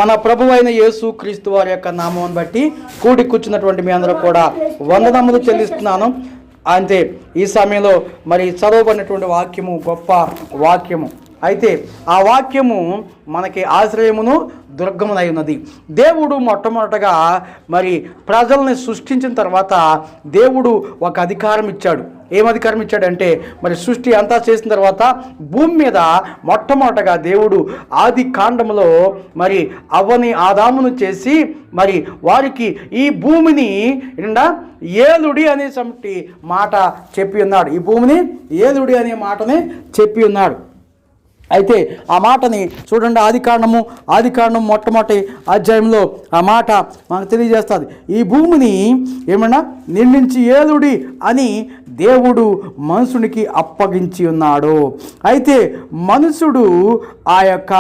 మన ప్రభువైన యేసు క్రీస్తు వారి యొక్క నామం బట్టి కూడి కూర్చున్నటువంటి మీ అందరూ కూడా వందనములు చెల్లిస్తున్నాను. అంతే ఈ సమయంలో మరి చదవబడినటువంటి వాక్యము గొప్ప వాక్యము. అయితే ఆ వాక్యము మనకి ఆశ్రయమును దుర్గమునై ఉన్నది. దేవుడు మొట్టమొదటగా మరి ప్రజల్ని సృష్టించిన తర్వాత దేవుడు ఒక అధికారం ఇచ్చాడు. ఏం అధికారం ఇచ్చాడంటే మరి సృష్టి అంతా చేసిన తర్వాత భూమి మీద మొట్టమొదటగా దేవుడు ఆది కాండములో మరి అవ్వని ఆదామును చేసి మరి వారికి ఈ భూమిని ఏలుడి అనే మాట చెప్పి ఉన్నాడు. ఈ భూమిని ఏలుడి అనే మాటని చెప్పి ఉన్నాడు. అయితే ఆ మాటని చూడండి, ఆదికాండం మొట్టమొదటి అధ్యాయంలో ఆ మాట మనకు తెలియజేస్తుంది. ఈ భూమిని నిండించి ఏలుడి అని దేవుడు మనుషునికి అప్పగించి ఉన్నాడు. అయితే మనుషుడు ఆ యొక్క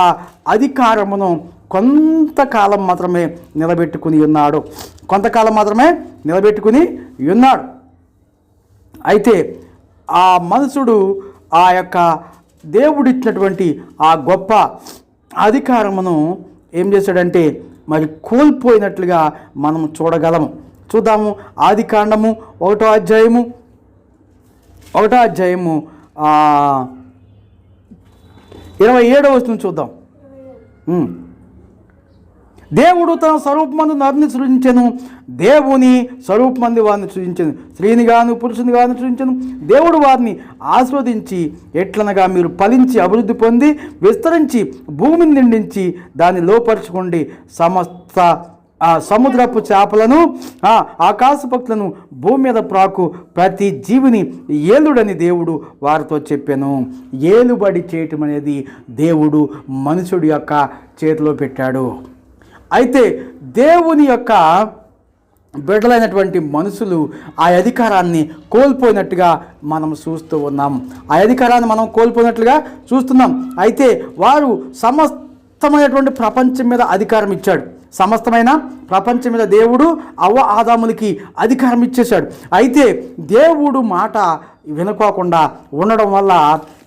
అధికారమును కొంతకాలం మాత్రమే నిలబెట్టుకుని ఉన్నాడు. అయితే ఆ మనుషుడు ఆ యొక్క దేవుడిచ్చినటువంటి ఆ గొప్ప అధికారమును ఏం చేశాడంటే మరి కోల్పోయినట్లుగా మనం చూడగలము. చూద్దాము. ఆదికాండము 1వ అధ్యాయము 27వ వచనం చూద్దాం. దేవుడు తన స్వరూపమందు నరుని సృజించెను, దేవుని స్వరూపమందు వారిని సృజించెను, స్త్రీని గాను పురుషుని గాను సృజించెను. దేవుడు వారిని ఆస్వాదించి ఎట్లనగా మీరు ఫలించి అభివృద్ధి పొంది విస్తరించి భూమిని నిండించి దాన్ని లోపరుచుకోండి, సమస్త సముద్రపు చేపలను ఆకాశ పక్షులను భూమి మీద ప్రాకు ప్రతి జీవిని ఏలుడని దేవుడు వారితో చెప్పాను. ఏలుబడి చేయటం అనేది దేవుడు మనుషుడి యొక్క చేతిలో పెట్టాడు. అయితే దేవుని యొక్క బిడ్డలైనటువంటి మనుషులు ఆ అధికారాన్ని కోల్పోయినట్టుగా మనం చూస్తూ ఉన్నాం. అయితే వారు సమస్తమైనటువంటి ప్రపంచం మీద అధికారం ఇచ్చాడు. సమస్తమైన ప్రపంచం మీద దేవుడు అవ్వ ఆదాములకి అధికారం ఇచ్చేశాడు. అయితే దేవుడు మాట వినుకోకుండా ఉండడం వల్ల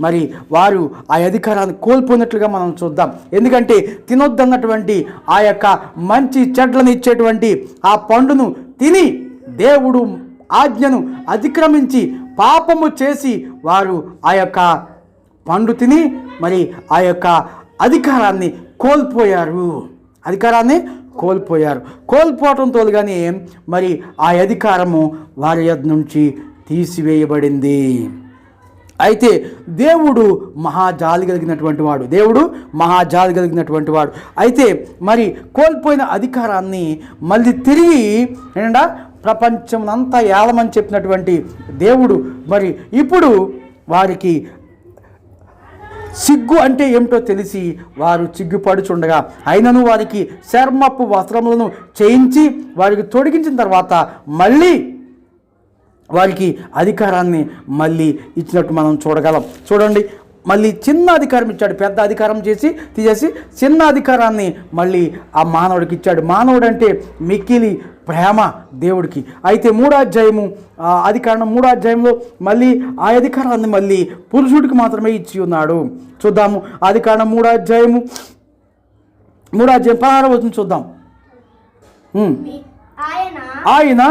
మరి వారు ఆ అధికారాన్ని కోల్పోయినట్లుగా మనం చూద్దాం. ఎందుకంటే తినొద్దన్నటువంటి ఆ యొక్క మంచి చెట్లను ఇచ్చేటువంటి ఆ పండును తిని దేవుడు ఆజ్ఞను అతిక్రమించి పాపము చేసి వారు ఆ యొక్క పండు తిని మరి ఆ యొక్క అధికారాన్ని కోల్పోవటంతో కానీ మరి ఆ అధికారము వారి యొద్ద నుంచి తీసివేయబడింది. అయితే దేవుడు మహాజాలి కలిగినటువంటి వాడు. అయితే మరి కోల్పోయిన అధికారాన్ని మళ్ళీ తిరిగి ప్రపంచం అంతా ఏలమని చెప్పినటువంటి దేవుడు మరి ఇప్పుడు వారికి సిగ్గు అంటే ఏమిటో తెలిసి వారు సిగ్గుపడుచుండగా అయినను వారికి చర్మపు వస్త్రములను చేయించి వారికి తొడిగించిన తర్వాత మళ్ళీ వారికి అధికారాన్ని మళ్ళీ ఇచ్చినట్టు మనం చూడగలం. చూడండి, మళ్ళీ చిన్న అధికారం ఇచ్చాడు. పెద్ద అధికారం తీసేసి చిన్న అధికారాన్ని మళ్ళీ ఆ మానవుడికి ఇచ్చాడు. మానవుడు అంటే మిక్కిలి ప్రేమ దేవుడికి. అయితే ఆదికాండం 3వ అధ్యాయంలో మళ్ళీ ఆ అధికారాన్ని మళ్ళీ పురుషుడికి మాత్రమే ఇచ్చి ఉన్నాడు. చూద్దాము. ఆదికాండం 3వ అధ్యాయం 16వ వచనం చూద్దాం. ఆయన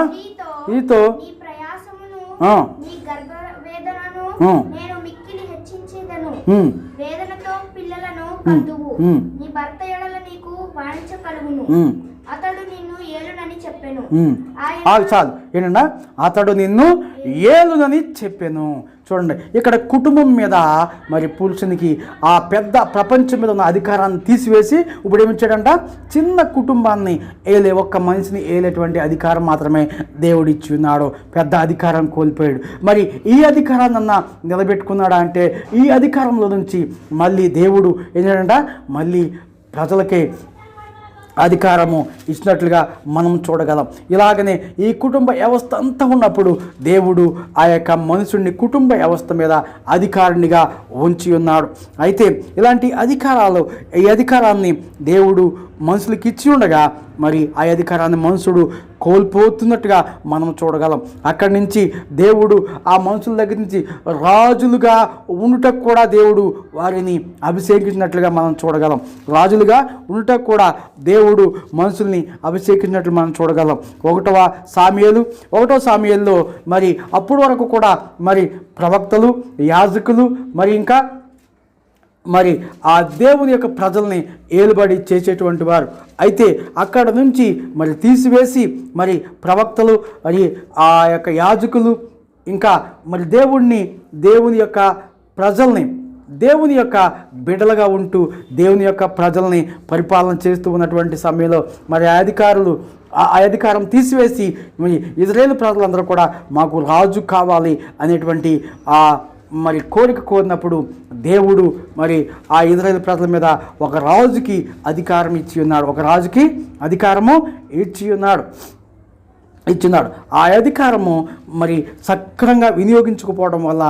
ఈతో వేదనతో పిల్లలను కందువు, నీ భర్త ఎడల నీకు వాంఛ కలుగును, అతడు నిన్ను ఏలునని చెప్పెను. చాలు ఏంటన్నా, అతడు నిన్ను ఏలునని చెప్పాను. చూడండి, ఇక్కడ కుటుంబం మీద మరి పురుషునికి ఆ పెద్ద ప్రపంచం మీద ఉన్న అధికారాన్ని తీసివేసి ఇప్పుడు ఏమిచ్చాడంట, చిన్న కుటుంబాన్ని ఒక్క మనిషిని ఏలేటువంటి అధికారం మాత్రమే దేవుడు ఇచ్చి ఉన్నాడు. పెద్ద అధికారం కోల్పోయాడు. మరి ఈ అధికారాన్ని నిలబెట్టుకున్నాడా అంటే ఈ అధికారంలో నుంచి మళ్ళీ దేవుడు ఏం చేయాడంట, మళ్ళీ ప్రజలకే అధికారము ఇచ్చినట్లుగా మనం చూడగలం. ఇలాగనే ఈ కుటుంబ వ్యవస్థ అంతా ఉన్నప్పుడు దేవుడు ఆ యొక్క మనుషుడిని కుటుంబ వ్యవస్థ మీద అధికారినిగా ఉంచి ఉన్నాడు. అయితే ఇలాంటి ఈ అధికారాన్ని దేవుడు మనుషులకి ఇచ్చి ఉండగా మరి ఆ అధికారాన్ని మనుషుడు కోల్పోతున్నట్టుగా మనం చూడగలం. అక్కడి నుంచి దేవుడు ఆ మనుషుల దగ్గర నుంచి రాజులుగా ఉండుటకు కూడా దేవుడు వారిని అభిషేకించినట్లుగా మనం చూడగలం. రాజులుగా ఉండుటకు కూడా దేవుడు మనుషుల్ని అభిషేకించినట్లు మనం చూడగలం. 1వ సాముయేలులో మరి అప్పటి వరకు కూడా మరి ప్రవక్తలు, యాజకులు, మరి ఇంకా మరి ఆ దేవుని యొక్క ప్రజల్ని ఏలుబడి చేసేటువంటి వారు. అయితే అక్కడ నుంచి మరి తీసివేసి మరి ప్రవక్తలు, మరి ఆ యొక్క యాజకులు, ఇంకా మరి దేవుని యొక్క ప్రజల్ని, దేవుని యొక్క బిడ్డలుగా ఉంటూ దేవుని యొక్క ప్రజల్ని పరిపాలన చేస్తూ ఉన్నటువంటి సమయంలో మరి ఆ అధికారం తీసివేసి మరి ఇజ్రాయేలు ప్రజలందరూ కూడా మాకు రాజు కావాలి అనేటువంటి మరి కోరినప్పుడు దేవుడు మరి ఆ ఇజ్రాయేలు ప్రజల మీద ఒక రాజుకి అధికారం ఇచ్చి ఉన్నాడు. ఆ అధికారము మరి సక్రమంగా వినియోగించకపోవడం వల్ల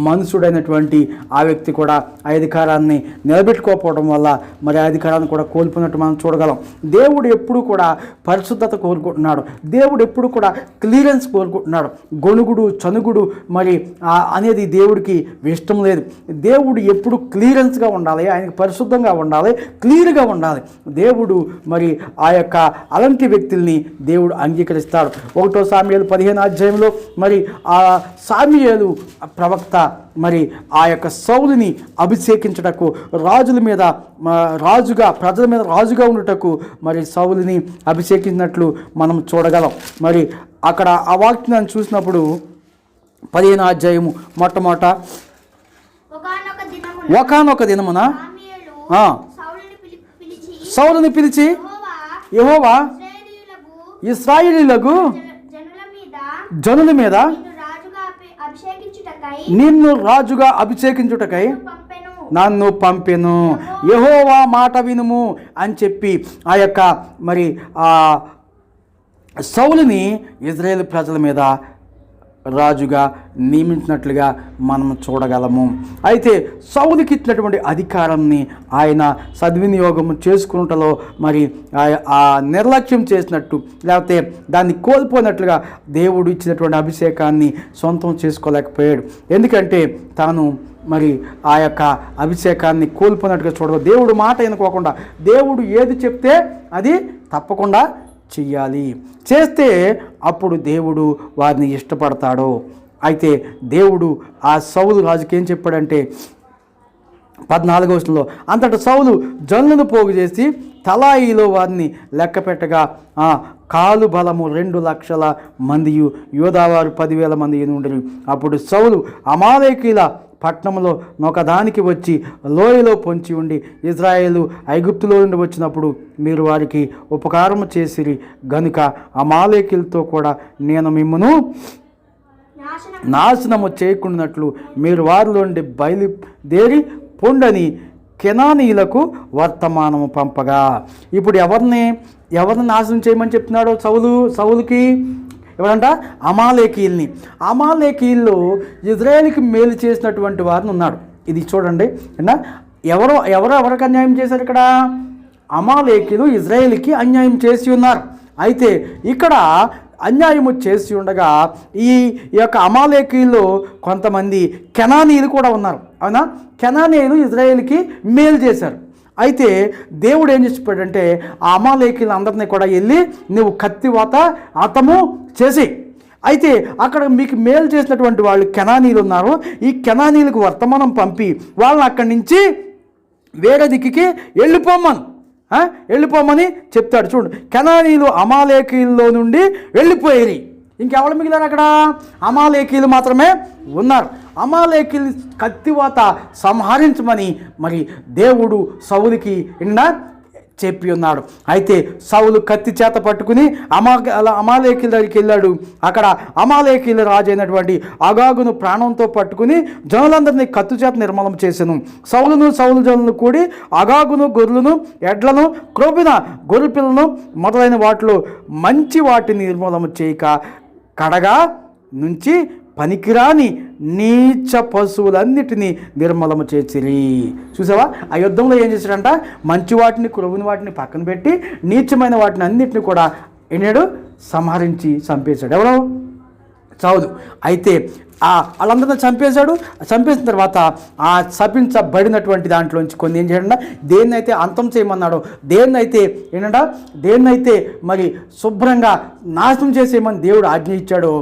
మనుషుడైనటువంటి ఆ వ్యక్తి కూడా ఆ అధికారాన్ని నిలబెట్టుకోకపోవడం వల్ల మరి ఆ అధికారాన్ని కూడా కోల్పోయినట్టు మనం చూడగలం. దేవుడు ఎప్పుడు కూడా పరిశుద్ధత కోరుకుంటున్నాడు. దేవుడు ఎప్పుడు కూడా క్లియరెన్స్ కోరుకుంటున్నాడు. గొణుగుడు, చనుగుడు మరి అనేది దేవుడికి ఇష్టం లేదు. దేవుడు ఎప్పుడు క్లియరెన్స్గా ఉండాలి, ఆయనకి పరిశుద్ధంగా ఉండాలి, క్లియర్గా ఉండాలి. దేవుడు మరి ఆ యొక్క అలాంటి వ్యక్తుల్ని దేవుడు అంగీకరిస్తాడు. 1వ సాముయేలు 15వ అధ్యాయంలో మరి ఆ సాముయేలు ప్రవక్త మరి ఆ యొక్క సౌలుని అభిషేకించుటకు ప్రజల మీద రాజుగా ఉండుటకు మరి సౌలుని అభిషేకించినట్లు మనం చూడగలం. మరి అక్కడ ఆ వాక్యాన్ని చూసినప్పుడు 15వ అధ్యాయము మొట్టమొదట ఒకానొక దినమున సౌలుని పిలిచి యెహోవా ఇశ్రాయేలీయులకు జనుల మీద నిన్ను రాజుగా అభిషేకించుటకై నన్ను పంపెను, యెహోవా మాట వినుము అని చెప్పి ఆ యొక్క మరి ఆ సౌలుని ఇజ్రాయేలు ప్రజల మీద రాజుగా నియమించినట్లుగా మనం చూడగలము. అయితే సౌలుకి ఇచ్చినటువంటి అధికారాన్ని ఆయన సద్వినియోగం చేసుకున్నటలో మరి ఆ నిర్లక్ష్యం చేసినట్టు, లేకపోతే దాన్ని కోల్పోయినట్లుగా దేవుడు ఇచ్చినటువంటి అభిషేకాన్ని సొంతం చేసుకోలేకపోయాడు. ఎందుకంటే తాను మరి ఆ యొక్క అభిషేకాన్ని కోల్పోయినట్టుగా చూడదు. దేవుడు మాట వినుకోకుండా దేవుడు ఏది చెప్తే అది తప్పకుండా చెయ్యాలి. చేస్తే అప్పుడు దేవుడు వారిని ఇష్టపడతాడు. అయితే దేవుడు ఆ సౌలు రాజుకి ఏం చెప్పాడంటే 14వ వచనంలో, అంతటా సౌలు జనులను పోగు చేసి తలాయిలో వారిని లెక్క పెట్టగా కాలు బలము 2,00,000 మందియు, యోధావారు 10,000 మంది ఉండరు. అప్పుడు సౌలు అమాలేకీల పట్టణంలో ఒకదానికి వచ్చి లోయలో పొంచి ఉండి, ఇజ్రాయేలు ఐగుప్తులో నుండి వచ్చినప్పుడు మీరు వారికి ఉపకారం చేసిరి గనుక అమాలేకీలతో కూడా నేను మిమ్మును నాశనము చేయకుండానట్లు మీరు వారిలోండి బయలుదేరి పొండని కెనానీయులకు వర్తమానము పంపగా. ఇప్పుడు ఎవరిని నాశనం చేయమని చెప్తున్నాడు సౌలుకి? ఎవరంట? అమాలేకీయుల్ని. అమాలేకీయుల్లో ఇజ్రాయేలుకి మేలు చేసినటువంటి వారిని ఉన్నాడు. ఇది చూడండి, ఎవరికి అన్యాయం చేశారు ఇక్కడ? అమాలేకీయులు ఇజ్రాయేలుకి అన్యాయం చేసి ఉన్నారు. అయితే ఇక్కడ అన్యాయము చేసి ఉండగా ఈ యొక్క అమాలేకీయుల్లో కొంతమంది కెనానీయులు కూడా ఉన్నారు. అవునా? కెనానీయులు ఇజ్రాయేలుకి మేలు చేశారు. అయితే దేవుడు ఏం చెప్పాడంటే ఆ అమాలేకీయులు అందరినీ కూడా వెళ్ళి నువ్వు కత్తివాత హతము చేసి, అయితే అక్కడ మీకు మేలు చేసినటువంటి వాళ్ళు కెనానీయులు ఉన్నారు, ఈ కెనానీయులకు వర్తమానం పంపి వాళ్ళని అక్కడి నుంచి వేరే దిక్కుకి వెళ్ళిపోమని చెప్తాడు. చూడు, కెనానీయులు అమాలేకీయుల్లో నుండి వెళ్ళిపోయేది. ఇంకెవరు మిగిలారు అక్కడ? అమాలేకీయులు మాత్రమే ఉన్నారు. అమాలేకీయులు కత్తివాత సంహరించమని మరి దేవుడు సౌలుకి చెప్పి ఉన్నాడు. అయితే సౌలు కత్తి చేత పట్టుకుని అమాలేకీయుల దగ్గరికి వెళ్ళాడు. అక్కడ అమాలేకీయుల రాజు అయినటువంటి అగాగును ప్రాణంతో పట్టుకుని జనులందరినీ కత్తి చేత నిర్మూలన చేసెను. సౌలు జనులను కూడి అగాగును గొర్రెలను, ఎడ్లను, క్రొవ్విన గొర్రె పిల్లను మొదలైన వాటిలో మంచి వాటిని నిర్మూలన చేయక కడగా నుంచి పనికిరాని నీచ పశువులన్నిటినీ నిర్మూలన చేసిరి. చూసావా? ఆ యుద్ధంలో ఏం చేశాడంట? మంచి వాటిని, క్రొవ్విన వాటిని పక్కన పెట్టి నీచమైన వాటిని అన్నిటిని కూడా సంహరించి చంపేశాడు. ఎవరు? సౌలు. అయితే వాళ్ళందరినీ చంపేసిన తర్వాత ఆ శపించబడినటువంటి దాంట్లోంచి కొన్ని ఏం చేయకుండా దేన్నైతే అంతం చేయమన్నాడో, దేన్నైతే మరి శుభ్రంగా నాశనం చేసేయమని దేవుడు ఆజ్ఞ ఇచ్చాడో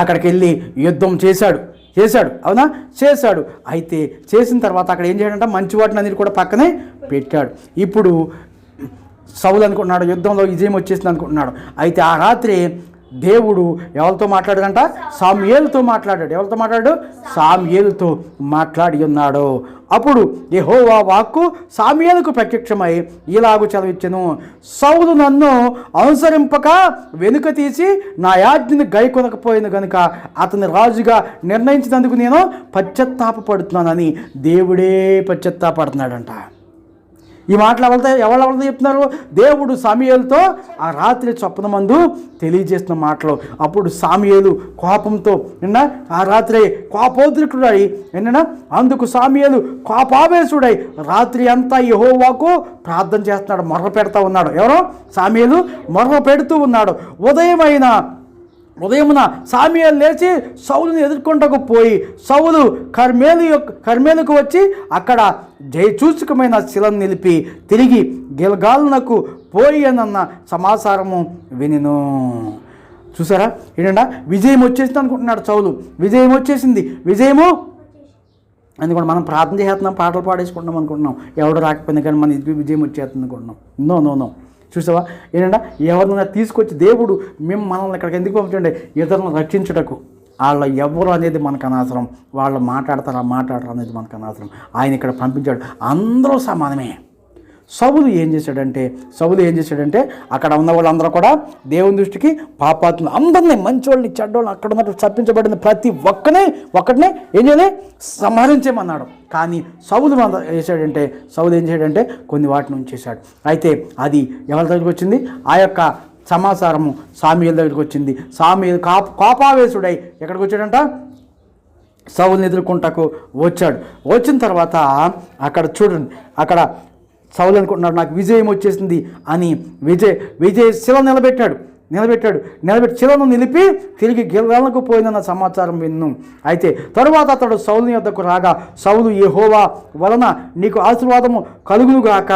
అక్కడికి వెళ్ళి యుద్ధం చేశాడు. అవునా? చేశాడు. అయితే చేసిన తర్వాత అక్కడ ఏం చేయడంట, మంచి వాటిని అన్నిటి కూడా పక్కనే పెట్టాడు. ఇప్పుడు సౌలు అనుకుంటున్నాడు యుద్ధంలో విజయం వచ్చేసింది అనుకుంటున్నాడు. అయితే ఆ రాత్రి దేవుడు ఎవరితో మాట్లాడాడంట? సామ్యేలుతో మాట్లాడాడు. ఎవరితో మాట్లాడాడు? సామ్యేలుతో మాట్లాడి ఉన్నాడు. అప్పుడు యెహోవా వాక్కు సామ్యేలుకు ప్రత్యక్షమై ఇలాగు చదివించెను, సౌలు నన్ను అనుసరింపక వెనుక తీసి నా ఆజ్ఞని గైకొనకపోయింది కనుక అతని రాజుగా నిర్ణయించినందుకు నేను పశ్చాత్తాపడుతున్నానని దేవుడే పశ్చాత్తాపడుతున్నాడంట. ఈ మాటలు ఎవరితో చెప్తున్నారు? దేవుడు సామ్యేలుతో ఆ రాత్రి చొప్పున మందు తెలియజేసిన మాటలు. అప్పుడు సామ్యేలు కోపంతో ఆ రాత్రి కోపోద్రికుడై అందుకు సామ్యేలు కోపావేశుడై రాత్రి అంతా యెహోవాకు ప్రార్థన చేస్తున్నాడు, మొర్ర పెడతా ఉన్నాడు. ఎవరో? సామ్యేలు మొర్ర పెడుతూ ఉన్నాడు. ఉదయమున సామ్యేలు లేచి సౌలుని ఎదుర్కొంటకు పోయి సౌలు కర్మేలుకు వచ్చి అక్కడ జయసూచకమైన శిలను నిలిపి తిరిగి గిల్గాలునకు పోయినన్న సమాచారము వినెను. చూసారా? ఏంటంటే విజయం వచ్చేసింది అనుకుంటున్నాడు సౌలు. విజయం వచ్చేసింది. అందుకని మనం ప్రార్థన చేస్తున్నాం, పాటలు పాడేసుకుంటున్నాం అనుకుంటున్నాం, ఎవడు రాకపోయినా కానీ మన ఇది విజయం వచ్చేస్తుంది అనుకుంటున్నాం. నో. చూసావా? ఏంటంటే ఎవరినైనా తీసుకొచ్చి దేవుడు మనల్ని ఇక్కడికి ఎందుకు పంపించండి? ఇతరులను రక్షించుటకు. వాళ్ళ ఎవరు అనేది మనకు అనవసరం, వాళ్ళు మాట్లాడతారు అనేది మనకు అనవసరం. ఆయన ఇక్కడ పంపించాడు. అందరూ సమానమే. సౌలు ఏం చేశాడంటే అక్కడ ఉన్న వాళ్ళందరూ కూడా దేవుని దృష్టికి పాపాత్ములు, అందరినీ మంచోళ్ళని చెడ్డోళ్ళని అక్కడ ఉన్నట్టు చప్పించబడిన ప్రతి ఒక్కటినే ఏం చేయాలి? సంహరించేమన్నాడు. కానీ సౌలు ఏం చేశాడంటే కొన్ని వాటిని ఉంచేశాడు. అయితే అది ఎవరి దగ్గరికి వచ్చింది? ఆ యొక్క సమాచారము సామ్యేలు దగ్గరికి వచ్చింది. సామ్యేలు కోపావేశుడై ఎక్కడికి వచ్చాడంట? సౌలుని ఎదుర్కొంటకు వచ్చాడు. వచ్చిన తర్వాత అక్కడ చూడండి, అక్కడ సౌలు అనుకుంటున్నాడు నాకు విజయం వచ్చేసింది అని విజయ శిల నిలబెట్టి శిలను నిలిపి తిరిగి గిల్గాలకు పోయిందన్న సమాచారం విన్ను. అయితే తరువాత అతడు సౌలుని యొద్దకు రాగా సౌలు యెహోవా వలన నీకు ఆశీర్వాదము కలుగునుగాక.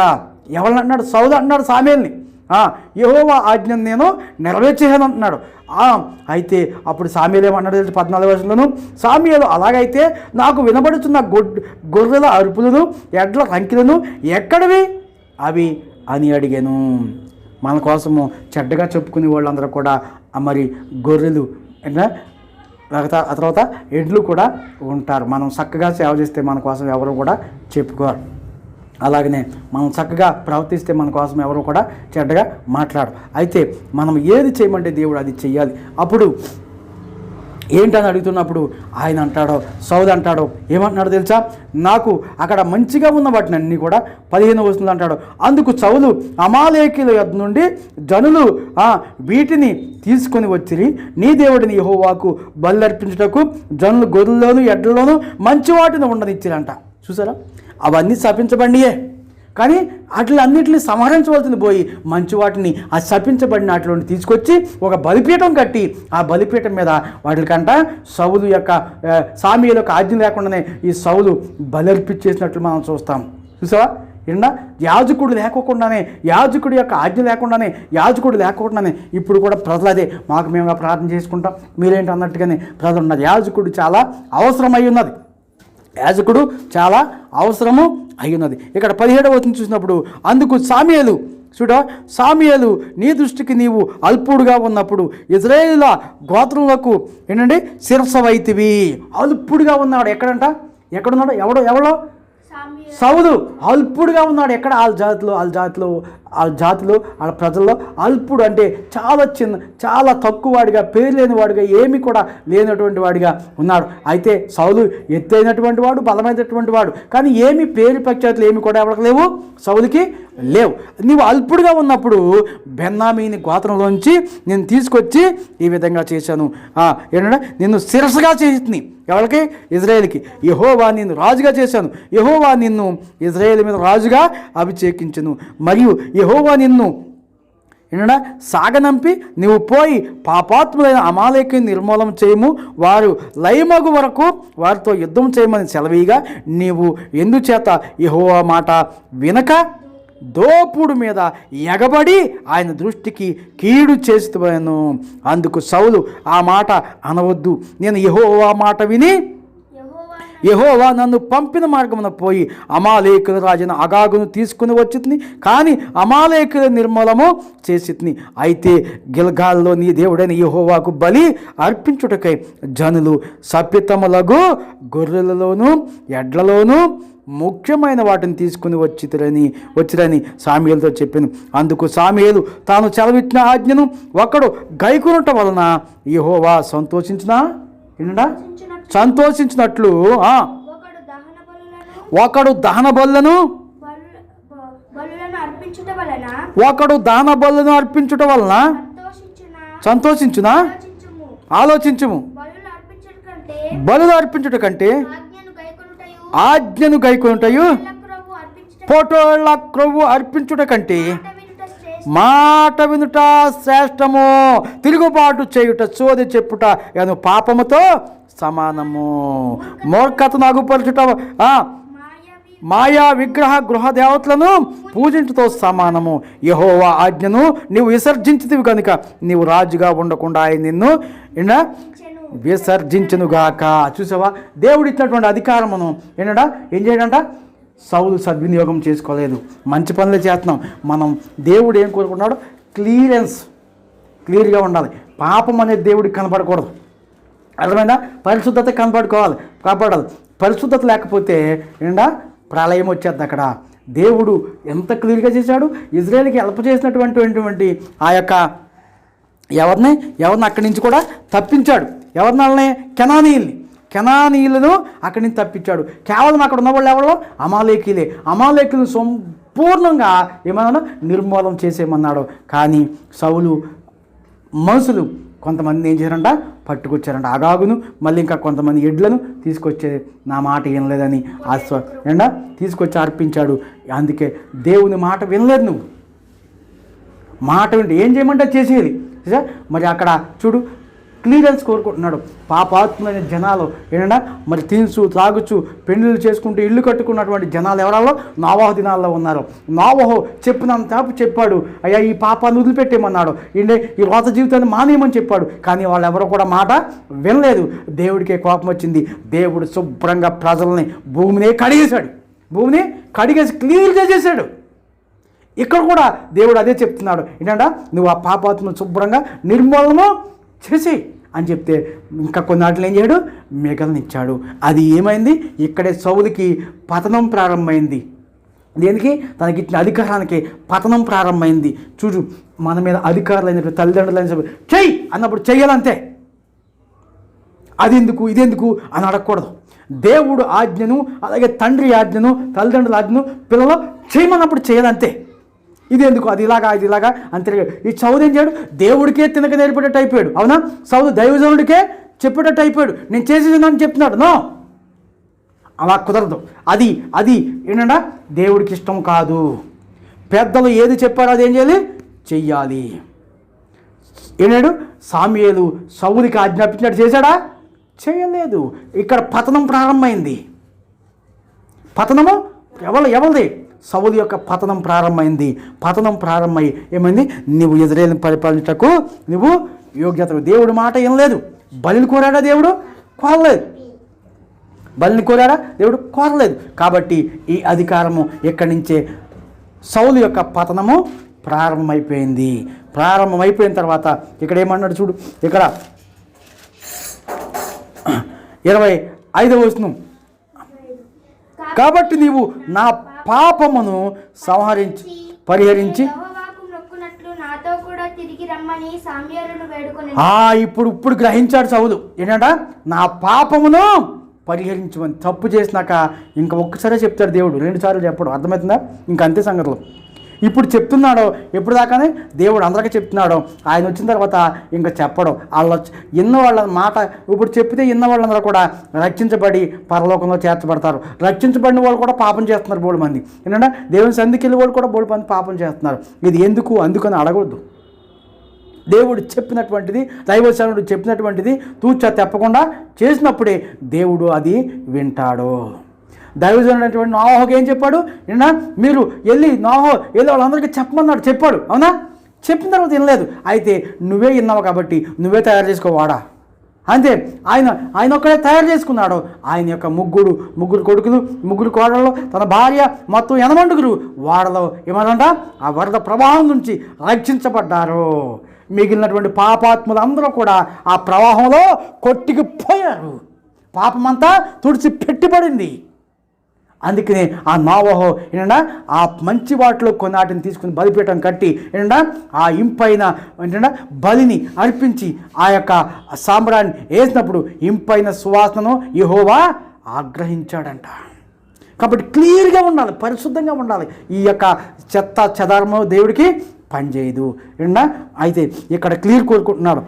ఎవరిని అంటున్నాడు? సౌలు అంటున్నాడు సామ్యేలుని. యెహోవా ఆజ్ఞను నేను నెరవేర్చేసాను అంటున్నాడు. అయితే అప్పుడు సామ్యేలు ఏమన్నాడు? 14 వర్షంలోను సామ్యేలు అలాగైతే నాకు వినబడుతున్న గొర్రెల అరుపులను ఎడ్ల రంకిలను ఎక్కడివి అవి అని అడిగాను. మన కోసము చెడ్డగా చెప్పుకునే వాళ్ళందరూ కూడా మరి గొర్రెలు ఆ తర్వాత ఎడ్లు కూడా ఉంటారు. మనం చక్కగా సేవ చేస్తే మన కోసం ఎవరు కూడా చెప్పుకోరు. అలాగనే మనం చక్కగా ప్రవర్తిస్తే మన కోసం ఎవరు కూడా చెడ్డగా మాట్లాడు. అయితే మనం ఏది చేయమంటే దేవుడు అది చెయ్యాలి. అప్పుడు ఏంటని అడుగుతున్నప్పుడు ఆయన అంటాడో, సౌలు అంటాడో, ఏమంటున్నాడో తెలుసా? నాకు అక్కడ మంచిగా ఉన్న వాటిని అన్నీ కూడా 15 వస్తుంది అంటాడు. అందుకు సౌలు అమాలేకీయుల యొద్ద నుండి జనులు వీటిని తీసుకొని వచ్చి నీ దేవుడిని యెహోవాకు బలులర్పించుటకు జనులు గొర్రెల్లోను ఎడ్లలోను మంచి వాటిని ఉండనిచ్చిరంట. చూసారా? అవన్నీ శపించబడియే, కానీ అన్నిటిని సంహరించవలసింది పోయి మంచి వాటిని ఆ శపించబడిన వాటిలోని తీసుకొచ్చి ఒక బలిపీఠం కట్టి ఆ బలిపీఠం మీద వాటికంట సౌలు యొక్క సామ్యేలు యొక్క ఆజ్ఞ లేకుండానే ఈ సౌలు బలర్పించేసినట్లు మనం చూస్తాం. చూసావా? యాజకుడు యొక్క ఆజ్ఞ లేకుండానే ఇప్పుడు కూడా ప్రజలు అదే మాకు మేముగా ప్రార్థన చేసుకుంటాం, మీరేంటి అన్నట్టుగానే ప్రజలు ఉన్నది. యాజకుడు చాలా అవసరము అయ్యున్నది. ఇక్కడ 17వ వచనం చూసినప్పుడు అందుకు సామ్యేలు నీ దృష్టికి నీవు అల్పుడుగా ఉన్నప్పుడు ఇశ్రాయేలుల గోత్రములకు శిరస్సవైతివి. అల్పుడుగా ఉన్నాడు. ఎక్కడున్నాడు? ఎవడో సౌలు అల్పుడుగా ఉన్నాడు. ఎక్కడ? వాళ్ళ జాతిలో వాళ్ళ ప్రజల్లో అల్పుడు అంటే చాలా తక్కువవాడిగా, పేరు లేని వాడిగా, ఏమి కూడా లేనటువంటి వాడిగా ఉన్నాడు. అయితే సౌలు ఎత్తైనటువంటి వాడు, బలమైనటువంటి వాడు, కానీ ఏమి పేరు ప్రఖ్యాతులు ఏమి కూడా ఎవరికి లేవు, సౌలుకి లేవు. నీవు అల్పుడుగా ఉన్నప్పుడు బెన్యామీను గోత్రంలోంచి నేను తీసుకొచ్చి ఈ విధంగా చేశాను. ఏంటంటే నిన్ను శిరస్సుగా చేసి ఎవరికి? ఇజ్రాయేలుకి. యెహోవా నిన్ను రాజుగా చేశాను. యెహోవా నిన్ను ఇజ్రాయేలు మీద రాజుగా అభిషేకించెను. మరియు యెహోవా నిన్ను ఏంటంటే సాగనంపి నీవు పోయి పాపాత్ములైన అమాలేకుని నిర్మూలన చేయము, వారు లయమగు వరకు వారితో యుద్ధం చేయమని సెలవీగా నీవు ఎందుచేత యెహోవా మాట వినక దోపుడు మీద ఎగబడి ఆయన దృష్టికి కీడు చేస్తున్నాను. అందుకు సౌలు ఆ మాట అనవద్దు, నేను యెహోవా మాట విని యెహోవా నన్ను పంపిన మార్గమున పోయి అమాలేకుల రాజున అగాగును తీసుకుని వచ్చింది, కానీ అమాలేకుల నిర్మూలము చేసితిని. అయితే గిల్గాల్లో నీ దేవుడైన యెహోవాకు బలి అర్పించుటకై జనులు సప్పితములగు గొర్రెలలోను ఎడ్లలోను ముఖ్యమైన వాటిని తీసుకుని వచ్చిరని సామ్యూయేలుతో చెప్పాను. అందుకు సామ్యూయేలు తాను సెలవిచ్చిన ఆజ్ఞను ఒకడు గైకొనుట వలన యెహోవా సంతోషించినట్లు ఒకడు దహన బలులను అర్పించుట వలన సంతోషించునా? ఆలోచించుము. బలులు అర్పించుట కంటే ఆజ్ఞను గైకొనుటయు పోటోళ్ళ క్రొవ్వు అర్పించుట కంటే మాట వినుట శ్రేష్టము. తిరుగుబాటు చేయుట సోది చెప్పుట అను పాపముతో సమానము. మూర్ఖతను అగుపరచుట మాయా విగ్రహ గృహ దేవతలను పూజించుతో సమానము. యెహోవా ఆజ్ఞను నీవు విసర్జించితివి కనుక నీవు రాజుగా ఉండకుండా ఆయన నిన్ను విసర్జించునుగాక. చూసావా, దేవుడు ఇచ్చినటువంటి అధికారమును ఏం చేయడంట? సౌలు సద్వినియోగం చేసుకోలేదు. మంచి పనులు చేస్తున్నాం మనం. దేవుడు ఏం కోరుకుంటున్నాడు? క్లియర్గా ఉండాలి. పాపం అనేది దేవుడికి కనపడకూడదు. అర్థమైందా? పరిశుద్ధత కాపాడాలి. పరిశుద్ధత లేకపోతే ప్రళయం వచ్చేద్ది. అక్కడ దేవుడు ఎంత క్లియర్గా చేశాడు. ఇజ్రాయేల్కి హెల్ప్ చేసినటువంటి ఆ యొక్క ఎవరిని అక్కడి నుంచి కూడా తప్పించాడు. ఎవరినాలనే? కెనానీయులను అక్కడి నుంచి తప్పించాడు. కేవలం అక్కడ ఉన్న వాళ్ళు ఎవరో అమాలేకులను సంపూర్ణంగా ఏమన్నా నిర్మూలన చేసేయమన్నాడు. కానీ సౌలు మనుషులు కొంతమంది ఏం చేశారంట? పట్టుకొచ్చారంట అగాగును, మళ్ళీ ఇంకా కొంతమంది ఎడ్లను తీసుకొచ్చే నా మాట వినలేదని తీసుకొచ్చి అర్పించాడు. అందుకే దేవుని మాట వినలేదు. నువ్వు మాట వింటే ఏం చేయమంటే చేసేది. మరి అక్కడ చూడు, క్లియరెన్స్ కోరుకుంటున్నాడు. పాపాత్మైన జనాలు మరి తినుచు త్రాగుచు పెళ్లిళ్ళు చేసుకుంటూ ఇల్లు కట్టుకున్నటువంటి జనాలు ఎవరాలో నోవహు దినాల్లో ఉన్నారు. నోవహు చెప్పినంత చెప్పాడు, అయ్యా ఈ పాపాన్ని వదిలిపెట్టేమన్నాడు, ఈ రోత జీవితాన్ని మానేయమని చెప్పాడు. కానీ వాళ్ళు ఎవరో కూడా మాట వినలేదు. దేవుడికే కోపం వచ్చింది. దేవుడు శుభ్రంగా ప్రజల్ని భూమిని కడిగేసి క్లియర్గా చేశాడు. ఇక్కడ కూడా దేవుడు అదే చెప్తున్నాడు, నువ్వు ఆ పాపాత్మను శుభ్రంగా నిర్మూలన చేసి అని చెప్తే ఇంకా కొన్నాళ్ళు ఏం చేయడు? మిగలనిచ్చాడు. అది ఏమైంది? ఇక్కడే సౌలుకి పతనం ప్రారంభమైంది. దేనికి? తనకి ఇచ్చిన అధికారానికి పతనం ప్రారంభమైంది. చూడు, మన మీద అధికారులైనటువంటి తల్లిదండ్రులైన చెయ్యి అన్నప్పుడు చెయ్యాలంతే. అదెందుకు ఇదెందుకు అని అడగకూడదు. దేవుడు ఆజ్ఞను, అలాగే తండ్రి ఆజ్ఞను, తల్లిదండ్రుల ఆజ్ఞను పిల్లలు చేయమన్నప్పుడు చేయాలంతే. ఇదెందుకు అది ఇలాగా అంతే. ఈ సౌలు ఏం చేయడు? దేవుడికే తినక నేర్పేటట్టు అయిపోయాడు. అవునా? సౌలు దైవజనుడికే చెప్పేటట్టు అయిపోయాడు. నేను చేసేదని చెప్తున్నాడు. నో, అలా కుదరదు. అది దేవుడికి ఇష్టం కాదు. పెద్దలు ఏది చెప్పారో అదేం చేయాలి? చెయ్యాలి. సామ్యూయేలు సౌలుకి ఆజ్ఞాపించినట్టు చేశాడా? చేయలేదు. ఇక్కడ పతనం ప్రారంభమైంది. పతనము ఎవరిది? సౌలు యొక్క పతనం ప్రారంభమైంది. పతనం ప్రారంభమై ఏమైంది? నువ్వు ఇజ్రాయేలును పరిపాలించటకు నువ్వు యోగ్యత. దేవుడు మాట ఏం లేదు. బలిని కోరాడా? దేవుడు కోరలేదు. కాబట్టి ఈ అధికారము ఇక్కడి నుంచే సౌలు యొక్క పతనము ప్రారంభమైపోయిన తర్వాత ఇక్కడ ఏమన్నాడు చూడు. ఇక్కడ 25వ వచనం, కాబట్టి నీవు నా పాపమును పరిహరించి ఇప్పుడు గ్రహించాడు సౌలు. నా పాపమును పరిహరించమని. తప్పు చేసినాక ఇంకా ఒక్కసారే చెప్తాడు దేవుడు, 2 సార్లు చెప్పడు. అర్థమవుతుందా? ఇంకా అంతే సంగతులు. ఇప్పుడు చెప్తున్నాడో ఎప్పుడు దాకానే దేవుడు అందరికీ చెప్తున్నాడో, ఆయన వచ్చిన తర్వాత ఇంకా చెప్పడం. ఇన్న వాళ్ళ మాట ఇప్పుడు చెప్తే ఇన్న వాళ్ళందరూ కూడా రక్షించబడి పరలోకంలో చేర్చబడతారు. రక్షించబడిన వాళ్ళు కూడా పాపం చేస్తున్నారు బోడు మంది. దేవుని సంధికి వెళ్ళి వాళ్ళు కూడా బోడు మంది పాపం చేస్తున్నారు. ఇది ఎందుకు అందుకని అడగొద్దు. దేవుడు చెప్పినటువంటిది, దైవజనుడు చెప్పినటువంటిది తూచా తప్పకుండా చేసినప్పుడే దేవుడు అది వింటాడు. దైవజనుడు అటువంటి నోహోకి ఏం చెప్పాడు? నిన్న మీరు నోహో వెళ్ళి వాళ్ళందరికీ చెప్పమన్నాడు, చెప్పాడు. అవునా? చెప్పిన తర్వాత వినలేదు. అయితే నువ్వే విన్నావు కాబట్టి నువ్వే తయారు చేసుకోవాడా? అంతే. ఆయన ఒక్కడే తయారు చేసుకున్నాడు. ఆయన యొక్క ముగ్గురు కొడుకులు, ముగ్గురు కోడళ్ళు, తన భార్య, మొత్తం 80 వాడలో ఏమనంట ఆ వరద ప్రవాహం నుంచి రక్షించబడ్డారు. మిగిలినటువంటి పాపాత్ములందరూ కూడా ఆ ప్రవాహంలో కొట్టుకుపోయారు. పాపమంతా తుడిచి పెట్టబడింది. అందుకనే ఆ నోవహు ఏంటంటే ఆ మంచి వాటిలో కొన్నాటిని తీసుకుని బలిపీఠం కట్టి ఏంటంటే ఆ ఇంపైన ఏంటంటే బలిని అర్పించి ఆ యొక్క సాంబ్రాన్ని వేసినప్పుడు ఇంపైన సువాసనను యెహోవా ఆగ్రహించాడంట. కాబట్టి క్లియర్గా ఉండాలి, పరిశుద్ధంగా ఉండాలి. ఈ యొక్క చెత్త చెదారము దేవుడికి పనిచేయదు. ఏంటంటే అయితే ఇక్కడ క్లియర్ కోరుకుంటున్నాడు.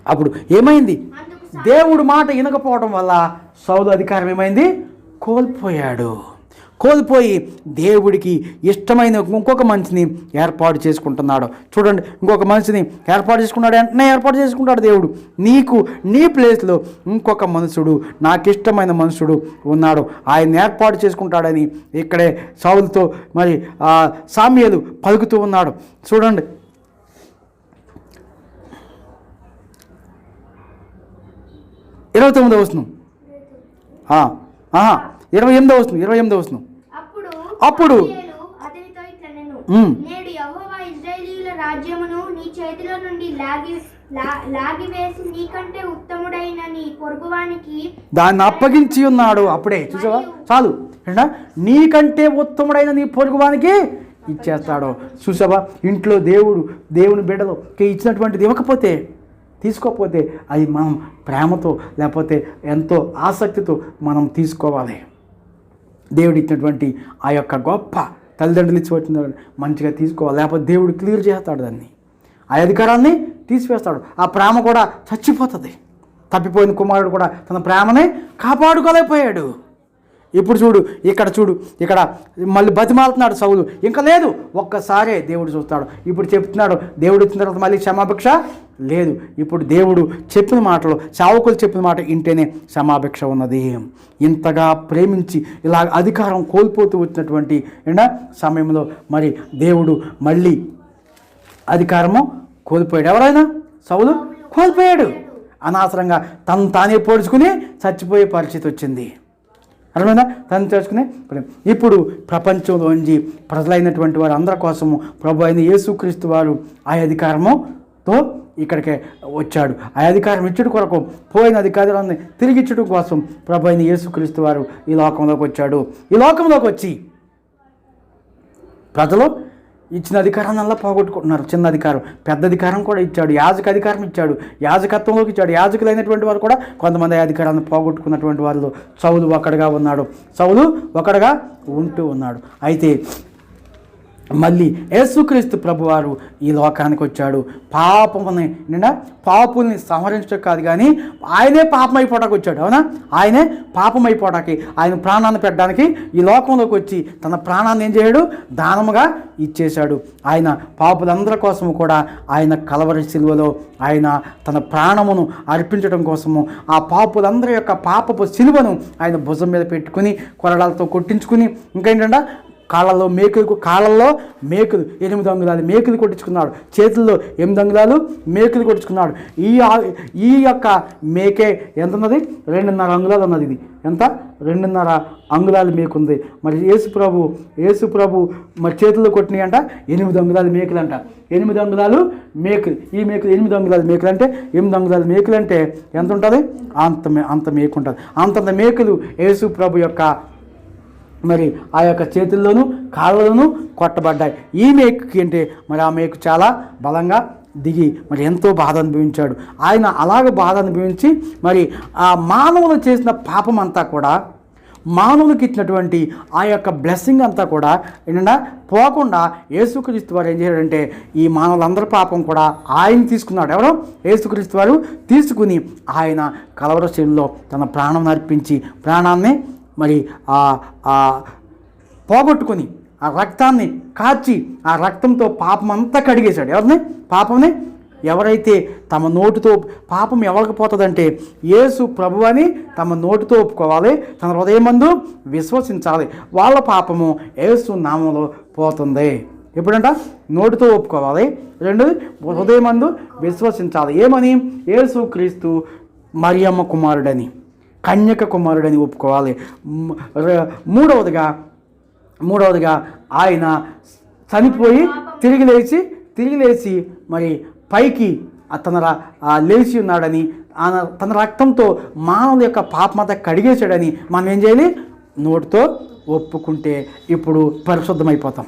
అప్పుడు ఏమైంది? దేవుడు మాట వినకపోవడం వల్ల సౌలు అధికారం ఏమైంది? కోల్పోయి దేవుడికి ఇష్టమైన ఇంకొక మనిషిని ఏర్పాటు చేసుకుంటున్నాడు. చూడండి, ఇంకొక మనిషిని ఏర్పాటు చేసుకున్నాడు. వెంటనే ఏర్పాటు చేసుకుంటాడు దేవుడు. నీ ప్లేస్లో ఇంకొక మనుషుడు, నాకు ఇష్టమైన మనుషుడు ఉన్నాడు, ఆయన ఏర్పాటు చేసుకుంటాడని ఇక్కడే సౌలుతో మరి సామ్యేలు పలుకుతూ ఉన్నాడు. చూడండి, 29వ వచనం, 28వ వచనం. అప్పుడు అతనితో ఇట్లా నేను నేడు యెహోవా ఇశ్రాయేలీయుల రాజ్యమును నీ చేతిలో నుండి లాగివేసి నీకంటే ఉత్తముడైన నీ పొరుగువానికి దాన్ని అప్పగించి ఉన్నాడు. అప్పుడే చూసావా? చాలు. నీకంటే ఉత్తముడైన నీ పొరుగువానికి ఇచ్చేస్తాడు. చూసావా? ఇంట్లో దేవుని బిడ్డలకి ఇచ్చినటువంటిది ఇవ్వకపోతే, తీసుకోకపోతే అది మనం ప్రేమతో లేకపోతే ఎంతో ఆసక్తితో మనం తీసుకోవాలి. దేవుడు ఇచ్చినటువంటి ఆ యొక్క గొప్ప తల్లిదండ్రులు ఇచ్చివచ్చిన మంచిగా తీసుకోవాలి. లేకపోతే దేవుడు క్లియర్ చేస్తాడు, దాన్ని ఆ అధికారాన్ని తీసివేస్తాడు. ఆ ప్రేమ కూడా చచ్చిపోతుంది. తప్పిపోయిన కుమారుడు కూడా తన ప్రేమనే కాపాడుకోలేకపోయాడు. ఇప్పుడు ఇక్కడ మళ్ళీ బతిమాలుతున్నాడు సౌలు. ఇంకా లేదు, ఒక్కసారే దేవుడు చూస్తాడు. ఇప్పుడు చెప్తున్నాడు, దేవుడు ఇచ్చిన తర్వాత మళ్ళీ క్షమాభిక్ష లేదు. ఇప్పుడు దేవుడు చెప్పిన మాటలు, సేవకులు చెప్పిన మాట ఇంటేనే క్షమాభిక్ష ఉన్నది. ఇంతగా ప్రేమించి ఇలా అధికారం కోల్పోతూ వచ్చినటువంటి సమయంలో మరి దేవుడు మళ్ళీ అధికారము కోల్పోయాడు. ఎవరైనా సౌలు కోల్పోయాడు. అనవసరంగా తానే పొడుచుకుని చచ్చిపోయే పరిస్థితి వచ్చింది. అర్థమైందా? తను తెలుసుకునే ఇప్పుడు ప్రపంచంలోంచి ప్రజలైనటువంటి వారు అందరి కోసము ప్రభు అయిన యేసుక్రీస్తు వారు ఆ అధికారముతో ఇక్కడికి వచ్చాడు. ఆ అధికారం ఇచ్చుడు కొరకు పోయిన అధికారాన్ని తిరిగి ఇచ్చడం కోసం ప్రభు అయిన యేసుక్రీస్తు వారు ఈ లోకంలోకి వచ్చాడు. ఈ లోకంలోకి వచ్చి ప్రజలు ఇచ్చిన అధికారాన్ని అలా పోగొట్టుకుంటున్నారు. చిన్న అధికారం, పెద్ద అధికారం కూడా ఇచ్చాడు. యాజక అధికారం ఇచ్చాడు, యాజకత్వంలోకి ఇచ్చాడు. యాజకులైనటువంటి వారు కూడా కొంతమంది అధికారాన్ని పోగొట్టుకున్నటువంటి వారిలో సౌలు ఒకడుగా ఉన్నాడు. సౌలు ఒకడుగా ఉంటూ ఉన్నాడు. అయితే మళ్ళీ యేసుక్రీస్తు ప్రభువారు ఈ లోకానికి వచ్చాడు. పాపుల్ని సంహరించడం కాదు కానీ ఆయనే పాపం అయిపోవడానికి వచ్చాడు. అవునా? ఆయనే పాపం అయిపోవడానికి, ఆయన ప్రాణాన్ని పెట్టడానికి ఈ లోకంలోకి వచ్చి తన ప్రాణాన్ని ఏం చేయడు? దానముగా ఇచ్చేశాడు. ఆయన పాపులందరి కోసము కూడా ఆయన కలవరి సిలువలో ఆయన తన ప్రాణమును అర్పించడం కోసము ఆ పాపులందరి యొక్క పాపపు సిలువను ఆయన భుజం మీద పెట్టుకుని కొరడాలతో కొట్టించుకుని ఇంకేంటంటే కాళ్ళల్లో మేకులు 8 అంగుళాలు మేకులు కొట్టించుకున్నాడు. చేతుల్లో 8 అంగుళాలు మేకులు కొట్టించుకున్నాడు. ఈ యొక్క మేకే ఎంత ఉన్నది? 2.5 అంగుళాలు ఉన్నది. ఇది ఎంత? 2.5 అంగుళాలు మేకుంది. మరి యేసు ప్రభు మరి చేతుల్లో కొట్టినాయి అంట 8 అంగుళాలు మేకులు అంట. 8 అంగుళాలు మేకులు. ఈ మేకులు 8 అంగుళాలు మేకులు అంటే 8 అంగుళాలు మేకులు అంటే ఎంత ఉంటుంది? అంత మేకు ఉంటుంది. అంతంత మేకులు యేసు ప్రభు యొక్క మరి ఆ యొక్క చేతుల్లోనూ కాళ్ళలోనూ కొట్టబడ్డాయి. ఈ మేకుకి అంటే మరి ఆ మేకు చాలా బలంగా దిగి మరి ఎంతో బాధ అనుభవించాడు. ఆయన అలాగ బాధ అనుభవించి మరి ఆ మానవులు చేసిన పాపం అంతా కూడా, మానవులకు ఇచ్చినటువంటి ఆ యొక్క బ్లెస్సింగ్ అంతా కూడా ఏంటంటే పోకుండా యేసుక్రీస్తు వారు ఏం చేశాడంటే ఈ మానవులందరి పాపం కూడా ఆయన తీసుకున్నాడు. ఎవరు? యేసుక్రీస్తు వారు తీసుకుని ఆయన కలవర శిలువలో తన ప్రాణం అర్పించి ప్రాణాన్ని మరి పోగొట్టుకొని ఆ రక్తాన్ని కాచి ఆ రక్తంతో పాపం అంతా కడిగేశాడు. ఎవరిని? పాపంని ఎవరైతే తమ నోటితో పాపం ఎవరికి పోతుందంటే యేసు ప్రభు అని తమ నోటితో ఒప్పుకోవాలి, తన హృదయమందు విశ్వసించాలి, వాళ్ళ పాపము యేసు నామంలో పోతుంది. ఎప్పుడంట నోటితో ఒప్పుకోవాలి, రెండోది హృదయమందు విశ్వసించాలి. ఏమని? యేసు క్రీస్తు మరియమ్మ కుమారుడని, కన్యక కుమారుడని ఒప్పుకోవాలి. మూడవదిగా ఆయన చనిపోయి తిరిగి లేచి మరి పైకి లేచి ఉన్నాడని, తన రక్తంతో మానవుల యొక్క పాపమంతా కడిగేశాడని మనం ఏం చేయాలి? నోటితో ఒప్పుకుంటే ఇప్పుడు పరిశుద్ధమైపోతాం.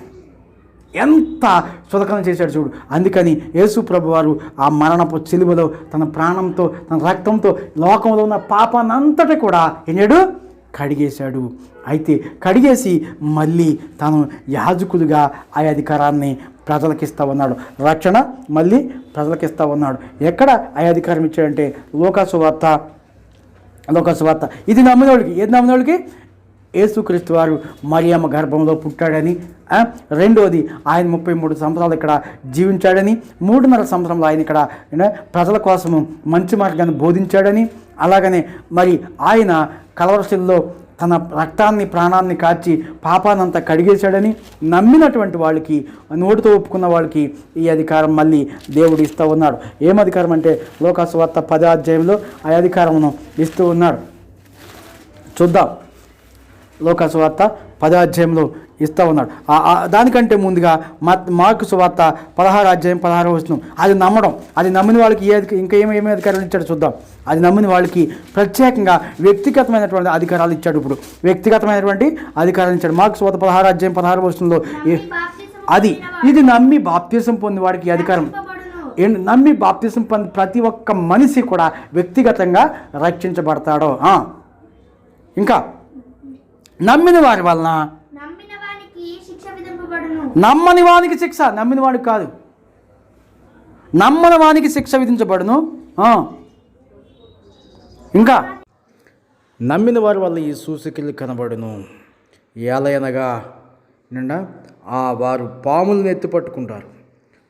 ఎంత సుధకం చేశాడు చూడు. అందుకని యేసు ప్రభు వారు ఆ మరణపు సిలువలో తన ప్రాణంతో తన రక్తంతో లోకంలో ఉన్న పాపాన్నంతటి కూడా ఏనాడు? కడిగేశాడు. అయితే కడిగేసి మళ్ళీ తను యాజకులుగా ఆ అధికారాన్ని ప్రజలకిస్తా ఉన్నాడు. రక్షణ మళ్ళీ ప్రజలకిస్తా ఉన్నాడు. ఎక్కడ ఆ అధికారం ఇచ్చాడంటే లోకాసు వార్త. ఇది నమ్మినోళ్ళకి. ఏది నమ్మినోళ్ళకి? యేసుక్రీస్తు వారు మరియమ్మ గర్భంలో పుట్టాడని, రెండోది ఆయన 33 సంవత్సరాలు ఇక్కడ జీవించాడని, 3.5 సంవత్సరంలో ఆయన ఇక్కడ ప్రజల కోసము మంచి మార్గాన్ని బోధించాడని, అలాగనే మరి ఆయన కలవరశిల్లో తన రక్తాన్ని ప్రాణాన్ని కార్చి పాపానంతా కడిగేశాడని నమ్మినటువంటి వాళ్ళకి, నోటితో ఒప్పుకున్న వాళ్ళకి ఈ అధికారం మళ్ళీ దేవుడు ఇస్తూ ఉన్నాడు. ఏం అధికారం అంటే లోకాసు వార్త 10వ అధ్యాయంలో ఆ అధికారమును ఇస్తూ ఉన్నాడు. చూద్దాం. లోకాసు వార్త 10వ అధ్యాయంలో ఇస్తూ ఉన్నాడు. దానికంటే ముందుగా మార్కు సువార్త 16వ అధ్యాయం 16వ వచనం. అది నమ్మడం, అది నమ్మిన వాళ్ళకి ఇంకా ఏమేమి అధికారాలు ఇచ్చాడు చూద్దాం. అది నమ్మిన వాళ్ళకి ప్రత్యేకంగా వ్యక్తిగతమైనటువంటి అధికారాలు ఇచ్చాడు. ఇప్పుడు వ్యక్తిగతమైనటువంటి అధికారాలు ఇచ్చాడు. మార్కు సువార్త 16వ అధ్యాయం 16వ వచనంలో ఇది నమ్మి బాప్తిసం పొందిన వాడికి అధికారం. నమ్మి బాప్తిసం పొంది ప్రతి ఒక్క మనిషి కూడా వ్యక్తిగతంగా రక్షించబడతాడు. ఇంకా నమ్మిన వారి వలన నమ్మని వానికి శిక్ష, నమ్మిన వాడికి కాదు, నమ్మని వానికి శిక్ష విధించబడును. ఇంకా నమ్మిన వారి వల్ల ఈ సూచకులు కనబడును. ఏలయనగా వారు పాములను ఎత్తి పట్టుకుంటారు,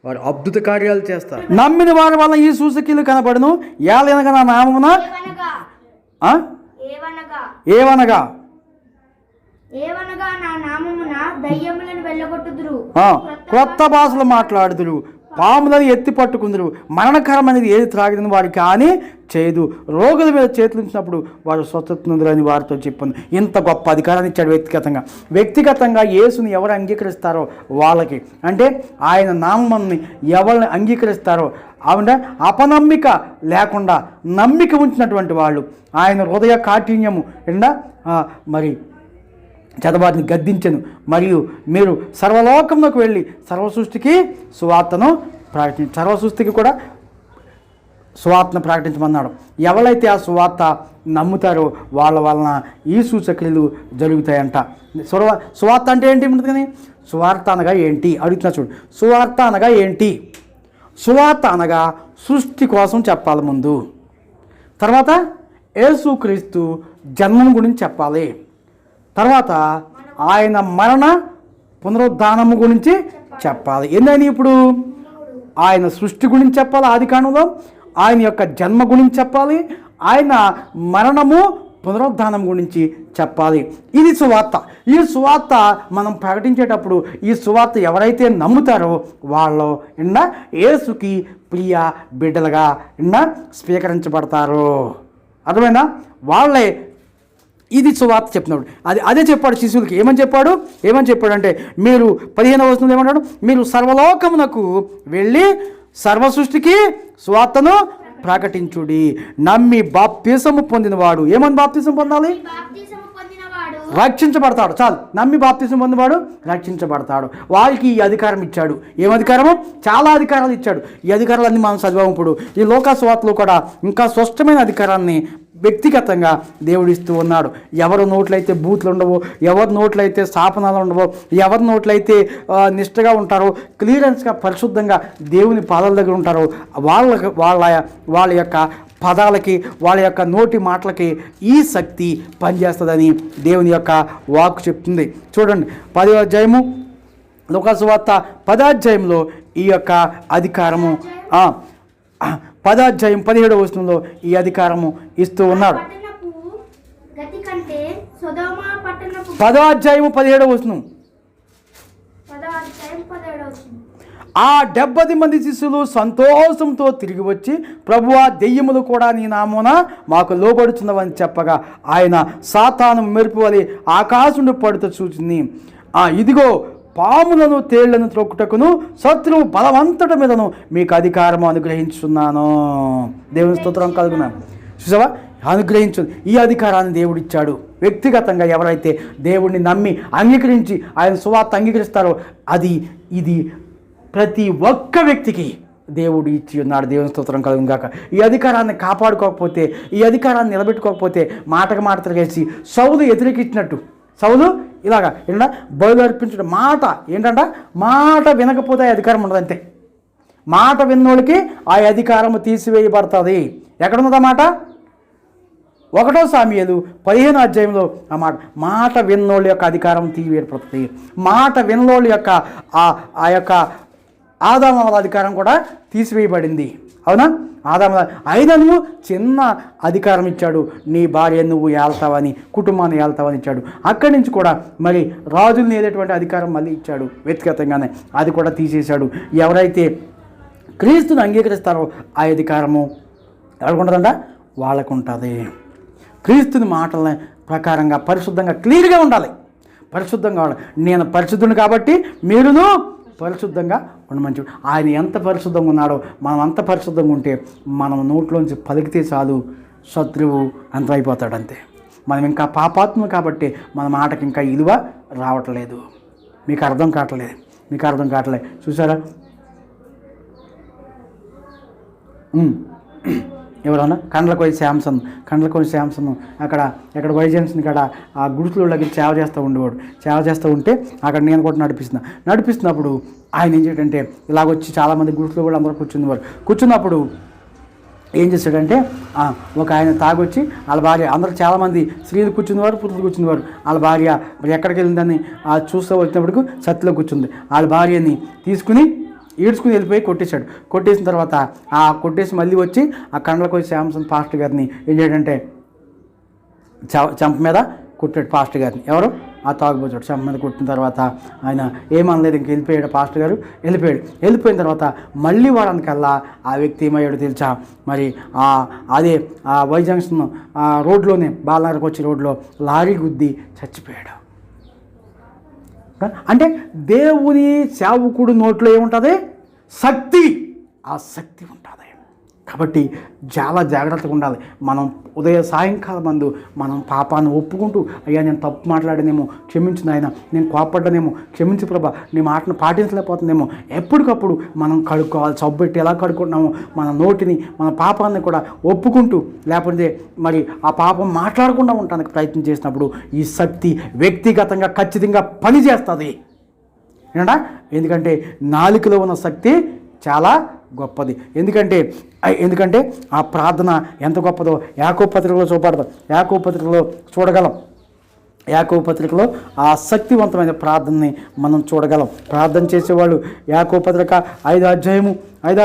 వారు అద్భుత కార్యాలు చేస్తారు. నమ్మిన వారి వల్ల ఈ సూచకులు కనబడును. ఏలయనగా నా నామమున ఏవనగా నా నామమున దయ్యములను వెళ్ళగొట్టుదురు, కొత్త భాషలు మాట్లాడుదురు, పాములను ఎత్తి పట్టుకుందరు, మరణకరం అనేది ఏది త్రాగిదని వారికి హాని చేయదు, రోగుల మీద చేతులు ఉంచినప్పుడు వారు స్వస్థతనుందురు అని వారితో చెప్పాను. ఇంత గొప్ప అధికారాన్ని ఇచ్చాడు వ్యక్తిగతంగా యేసుని ఎవరు అంగీకరిస్తారో వాళ్ళకి, అంటే ఆయన నామాన్ని ఎవరిని అంగీకరిస్తారో అంటే అపనమ్మిక లేకుండా నమ్మిక ఉంచినటువంటి వాళ్ళు, ఆయన హృదయ కాఠిన్యము మరి చదవారిని గద్దించను. మరియు మీరు సర్వలోకంలోకి వెళ్ళి సర్వసృష్టికి సువార్తను సర్వసృష్టికి కూడా సువార్తను ప్రకటించమన్నాడు. ఎవరైతే ఆ సువార్త నమ్ముతారో వాళ్ళ వలన ఈ సూచక్రియలు జరుగుతాయంట. సువార్త అంటే ఏంటి ఉంటుంది కానీ సువార్త అనగా ఏంటి అడుగుతున్నా చూడు. సువార్త అనగా ఏంటి? సువార్త అనగా సృష్టి కోసం చెప్పాలి ముందు, తర్వాత యేసుక్రీస్తు జన్మం గురించి చెప్పాలి, తర్వాత ఆయన మరణ పునరుద్ధానము గురించి చెప్పాలి. ఏందని ఇప్పుడు ఆయన సృష్టి గురించి చెప్పాలి, ఆది కాండంలో ఆయన యొక్క జన్మ గురించి చెప్పాలి, ఆయన మరణము పునరుద్ధానం గురించి చెప్పాలి. ఇది సువార్త. ఈ సువార్త మనం ప్రకటించేటప్పుడు ఈ సువార్త ఎవరైతే నమ్ముతారో వాళ్ళు యేసుకి ప్రియ బిడ్డలుగా స్వీకరించబడతారు. అర్థమైనా? వాళ్ళే ఇది సువార్త చెప్పినాడు. అదే చెప్పాడు శిశువులకి. ఏమని చెప్పాడు అంటే మీరు 15వ వచనంలో ఏమన్నాడు? మీరు సర్వలోకమునకు వెళ్ళి సర్వసృష్టికి సువార్తను ప్రకటించుడి. నమ్మి బాప్తిసము పొందినవాడు ఏమని బాప్తిసం పొందాలి? రక్షించబడతాడు. చాలు, నమ్మి బాప్తిసం పొందినవాడు రక్షించబడతాడు. వాళ్ళకి ఈ అధికారం ఇచ్చాడు. ఏం అధికారము? చాలా అధికారాలు ఇచ్చాడు. ఈ అధికారాలన్నీ మనం చదివాము. ఇప్పుడు ఈ లోకాసువార్తలో కూడా ఇంకా స్పష్టమైన అధికారాన్ని వ్యక్తిగతంగా దేవుడిస్తూ ఉన్నాడు. ఎవరి నోట్లయితే బూతులు ఉండవో, ఎవరి నోట్లయితే శాపనాలు ఉండవో, ఎవరి నోట్లయితే నిష్ఠగా ఉంటారో, క్లియరెన్స్గా పరిశుద్ధంగా దేవుని పాదాల దగ్గర ఉంటారో వాళ్ళ యొక్క పదాలకి, వాళ్ళ యొక్క నోటి మాటలకి ఈ శక్తి పనిచేస్తుందని దేవుని యొక్క వాక్కు చెప్తుంది. చూడండి 10వ అధ్యాయము లోకాసువార్త 10వ అధ్యాయంలో ఈ యొక్క అధికారము 10:17 ఈ అధికారము ఇస్తూ ఉన్నాడు. పట్టణపు గతి కంటే సొదొమ పట్టణపు 10:17 10:17 ఆ 70 మంది శిష్యులు సంతోషంతో తిరిగి వచ్చి, ప్రభువా, దెయ్యములు కూడా నీ నామమున మాకు లోబడుచున్నవని చెప్పగా, ఆయన సాతాను మెరుపు వలె ఆకాశం పడుతూ చూచింది. ఇదిగో, పాములను తేళ్లను త్రొక్కుటకును శత్రువు బలవంతటి మీదను మీకు అధికారము అనుగ్రహించున్నాను. దేవుని స్తోత్రం కలుగున్నాను. చూసావా, అనుగ్రహించు. ఈ అధికారాన్ని దేవుడిచ్చాడు. వ్యక్తిగతంగా ఎవరైతే దేవుడిని నమ్మి అంగీకరించి ఆయన సువార్త అంగీకరిస్తారో ఇది ప్రతి ఒక్క వ్యక్తికి దేవుడు ఇచ్చి ఉన్నాడు. దేవుని స్తోత్రం కలుగును గాక. ఈ అధికారాన్ని కాపాడుకోకపోతే, ఈ అధికారాన్ని నిలబెట్టుకోకపోతే మాటకు మాట తిరిగేసి సౌలు వ్యతిరేకించినట్టు, సౌలు ఇలాగా ఏంటంటే బయలు అర్పించడం మాట వినకపోతే అధికారం ఉండదు. అంతే, మాట విన్నోళ్ళకి ఆ అధికారము తీసివేయబడుతుంది. ఎక్కడున్నదా మాట? 1 సాముయేలు 15 ఆ మాట విన్నోళ్ళ యొక్క అధికారం తీసివేయబడుతుంది. మాట విన్నోళ్ళ యొక్క ఆ యొక్క ఆదాము అధికారం కూడా తీసివేయబడింది. అవునా? ఆదాము అయినను చిన్న అధికారం ఇచ్చాడు. నీ భార్య నువ్వు ఏళ్తావని, కుటుంబాన్ని ఏళ్తావని ఇచ్చాడు. అక్కడి నుంచి కూడా మరి రాజుల్ని ఏదేటువంటి అధికారం మళ్ళీ ఇచ్చాడు వ్యక్తిగతంగానే. అది కూడా తీసేశాడు. ఎవరైతే క్రీస్తుని అంగీకరిస్తారో ఆ అధికారము ఎవరికి ఉంటుందంట? వాళ్ళకు ఉంటుంది. క్రీస్తుని మాటల ప్రకారంగా పరిశుద్ధంగా క్లియర్గా ఉండాలి. పరిశుద్ధంగా ఉండాలి. నేను పరిశుద్ధుని కాబట్టి మీరును పరిశుద్ధంగా ఉండమని చెప్పి, ఆయన ఎంత పరిశుద్ధంగా ఉన్నాడో మనం అంత పరిశుద్ధంగా ఉంటే మనం నోట్లోంచి పలికితే చాలు శత్రువు అంతమైపోతాడు. అంతే. మనం ఇంకా పాపాత్మ కాబట్టి మన మాటకి ఇంకా విలువ రావట్లేదు. మీకు అర్థం కావట్లేదు. చూసారా? ఎవరన్నా కండ్లకోయి శాంసన్ అక్కడ వైజాగ్స్ కాడ ఆ గుడిసెలోకి సేవ చేస్తూ ఉండేవాడు. సేవ చేస్తూ ఉంటే అక్కడ నేను కూడా నడిపిస్తున్నప్పుడు ఆయన ఏం చేయడంటే ఇలాగొచ్చి చాలామంది గుడిసెలో కూడా అందరూ కూర్చున్నప్పుడు ఏం చేశాడంటే ఒక ఆయన తాగొచ్చి వాళ్ళ భార్య, అందరూ చాలామంది స్త్రీలు కూర్చునేవారు, పురుషులు కూర్చునేవారు. వాళ్ళ భార్య మరి ఎక్కడికి వెళ్ళిందని చూస్తూ వచ్చినప్పటికి సత్తులో కూర్చుంది. వాళ్ళ భార్యని తీసుకుని ఈడ్చుకుని వెళ్ళిపోయి కొట్టేసిన తర్వాత కొట్టేసి మళ్ళీ వచ్చి ఆ కండ్లకోయి శాంసన్ పాస్టర్ గారిని ఏం చేయడంటే చంప మీద కొట్టాడు పాస్టర్ గారిని. ఎవరు? ఆ తాగుబోతాడు. చంప మీద కొట్టిన తర్వాత ఆయన ఏమనలేదు, ఇంక వెళ్ళిపోయాడు. పాస్టర్ గారు వెళ్ళిపోయిన తర్వాత మళ్ళీ వారానికల్లా ఆ వ్యక్తి ఏమయ్యాడు తెలుసా? మరి అదే వై జంక్షన్ రోడ్లోనే బాలనగర్కి వచ్చే రోడ్లో లారీ గుద్ది చచ్చిపోయాడు. అంటే దేవుని సేవకుడు నోట్లో ఏముంటుంది? శక్తి. ఆ శక్తి ఉంటుంది. కాబట్టి చాలా జాగ్రత్తగా ఉండాలి. మనం సాయంకాలం మందు మనం పాపాన్ని ఒప్పుకుంటూ, అయ్యా నేను తప్పు మాట్లాడనేమో క్షమించు నాయన, నేను కోపడ్డానేమో క్షమించు ప్రభా, నీ మాటను పాటించలేకపోతుందేమో, ఎప్పటికప్పుడు మనం కడుక్కోవాలి. సబ్బు పెట్టి ఎలా కడుక్కుంటున్నామో మన నోటిని, మన పాపాన్ని కూడా ఒప్పుకుంటూ, లేకపోతే మరి ఆ పాపం మాట్లాడకుండా ఉండడానికి ప్రయత్నం చేసినప్పుడు ఈ శక్తి వ్యక్తిగతంగా ఖచ్చితంగా పనిచేస్తుంది. ఎందుకంటే నాలుకలో ఉన్న శక్తి చాలా గొప్పది. ఎందుకంటే ఆ ప్రార్థన ఎంత గొప్పదో యాకోబు పత్రికలో చూపడదు. యాకోబు పత్రికలో ఆ శక్తివంతమైన ప్రార్థనని మనం చూడగలం. ప్రార్థన చేసేవాళ్ళు యాకోబు పత్రిక 5వ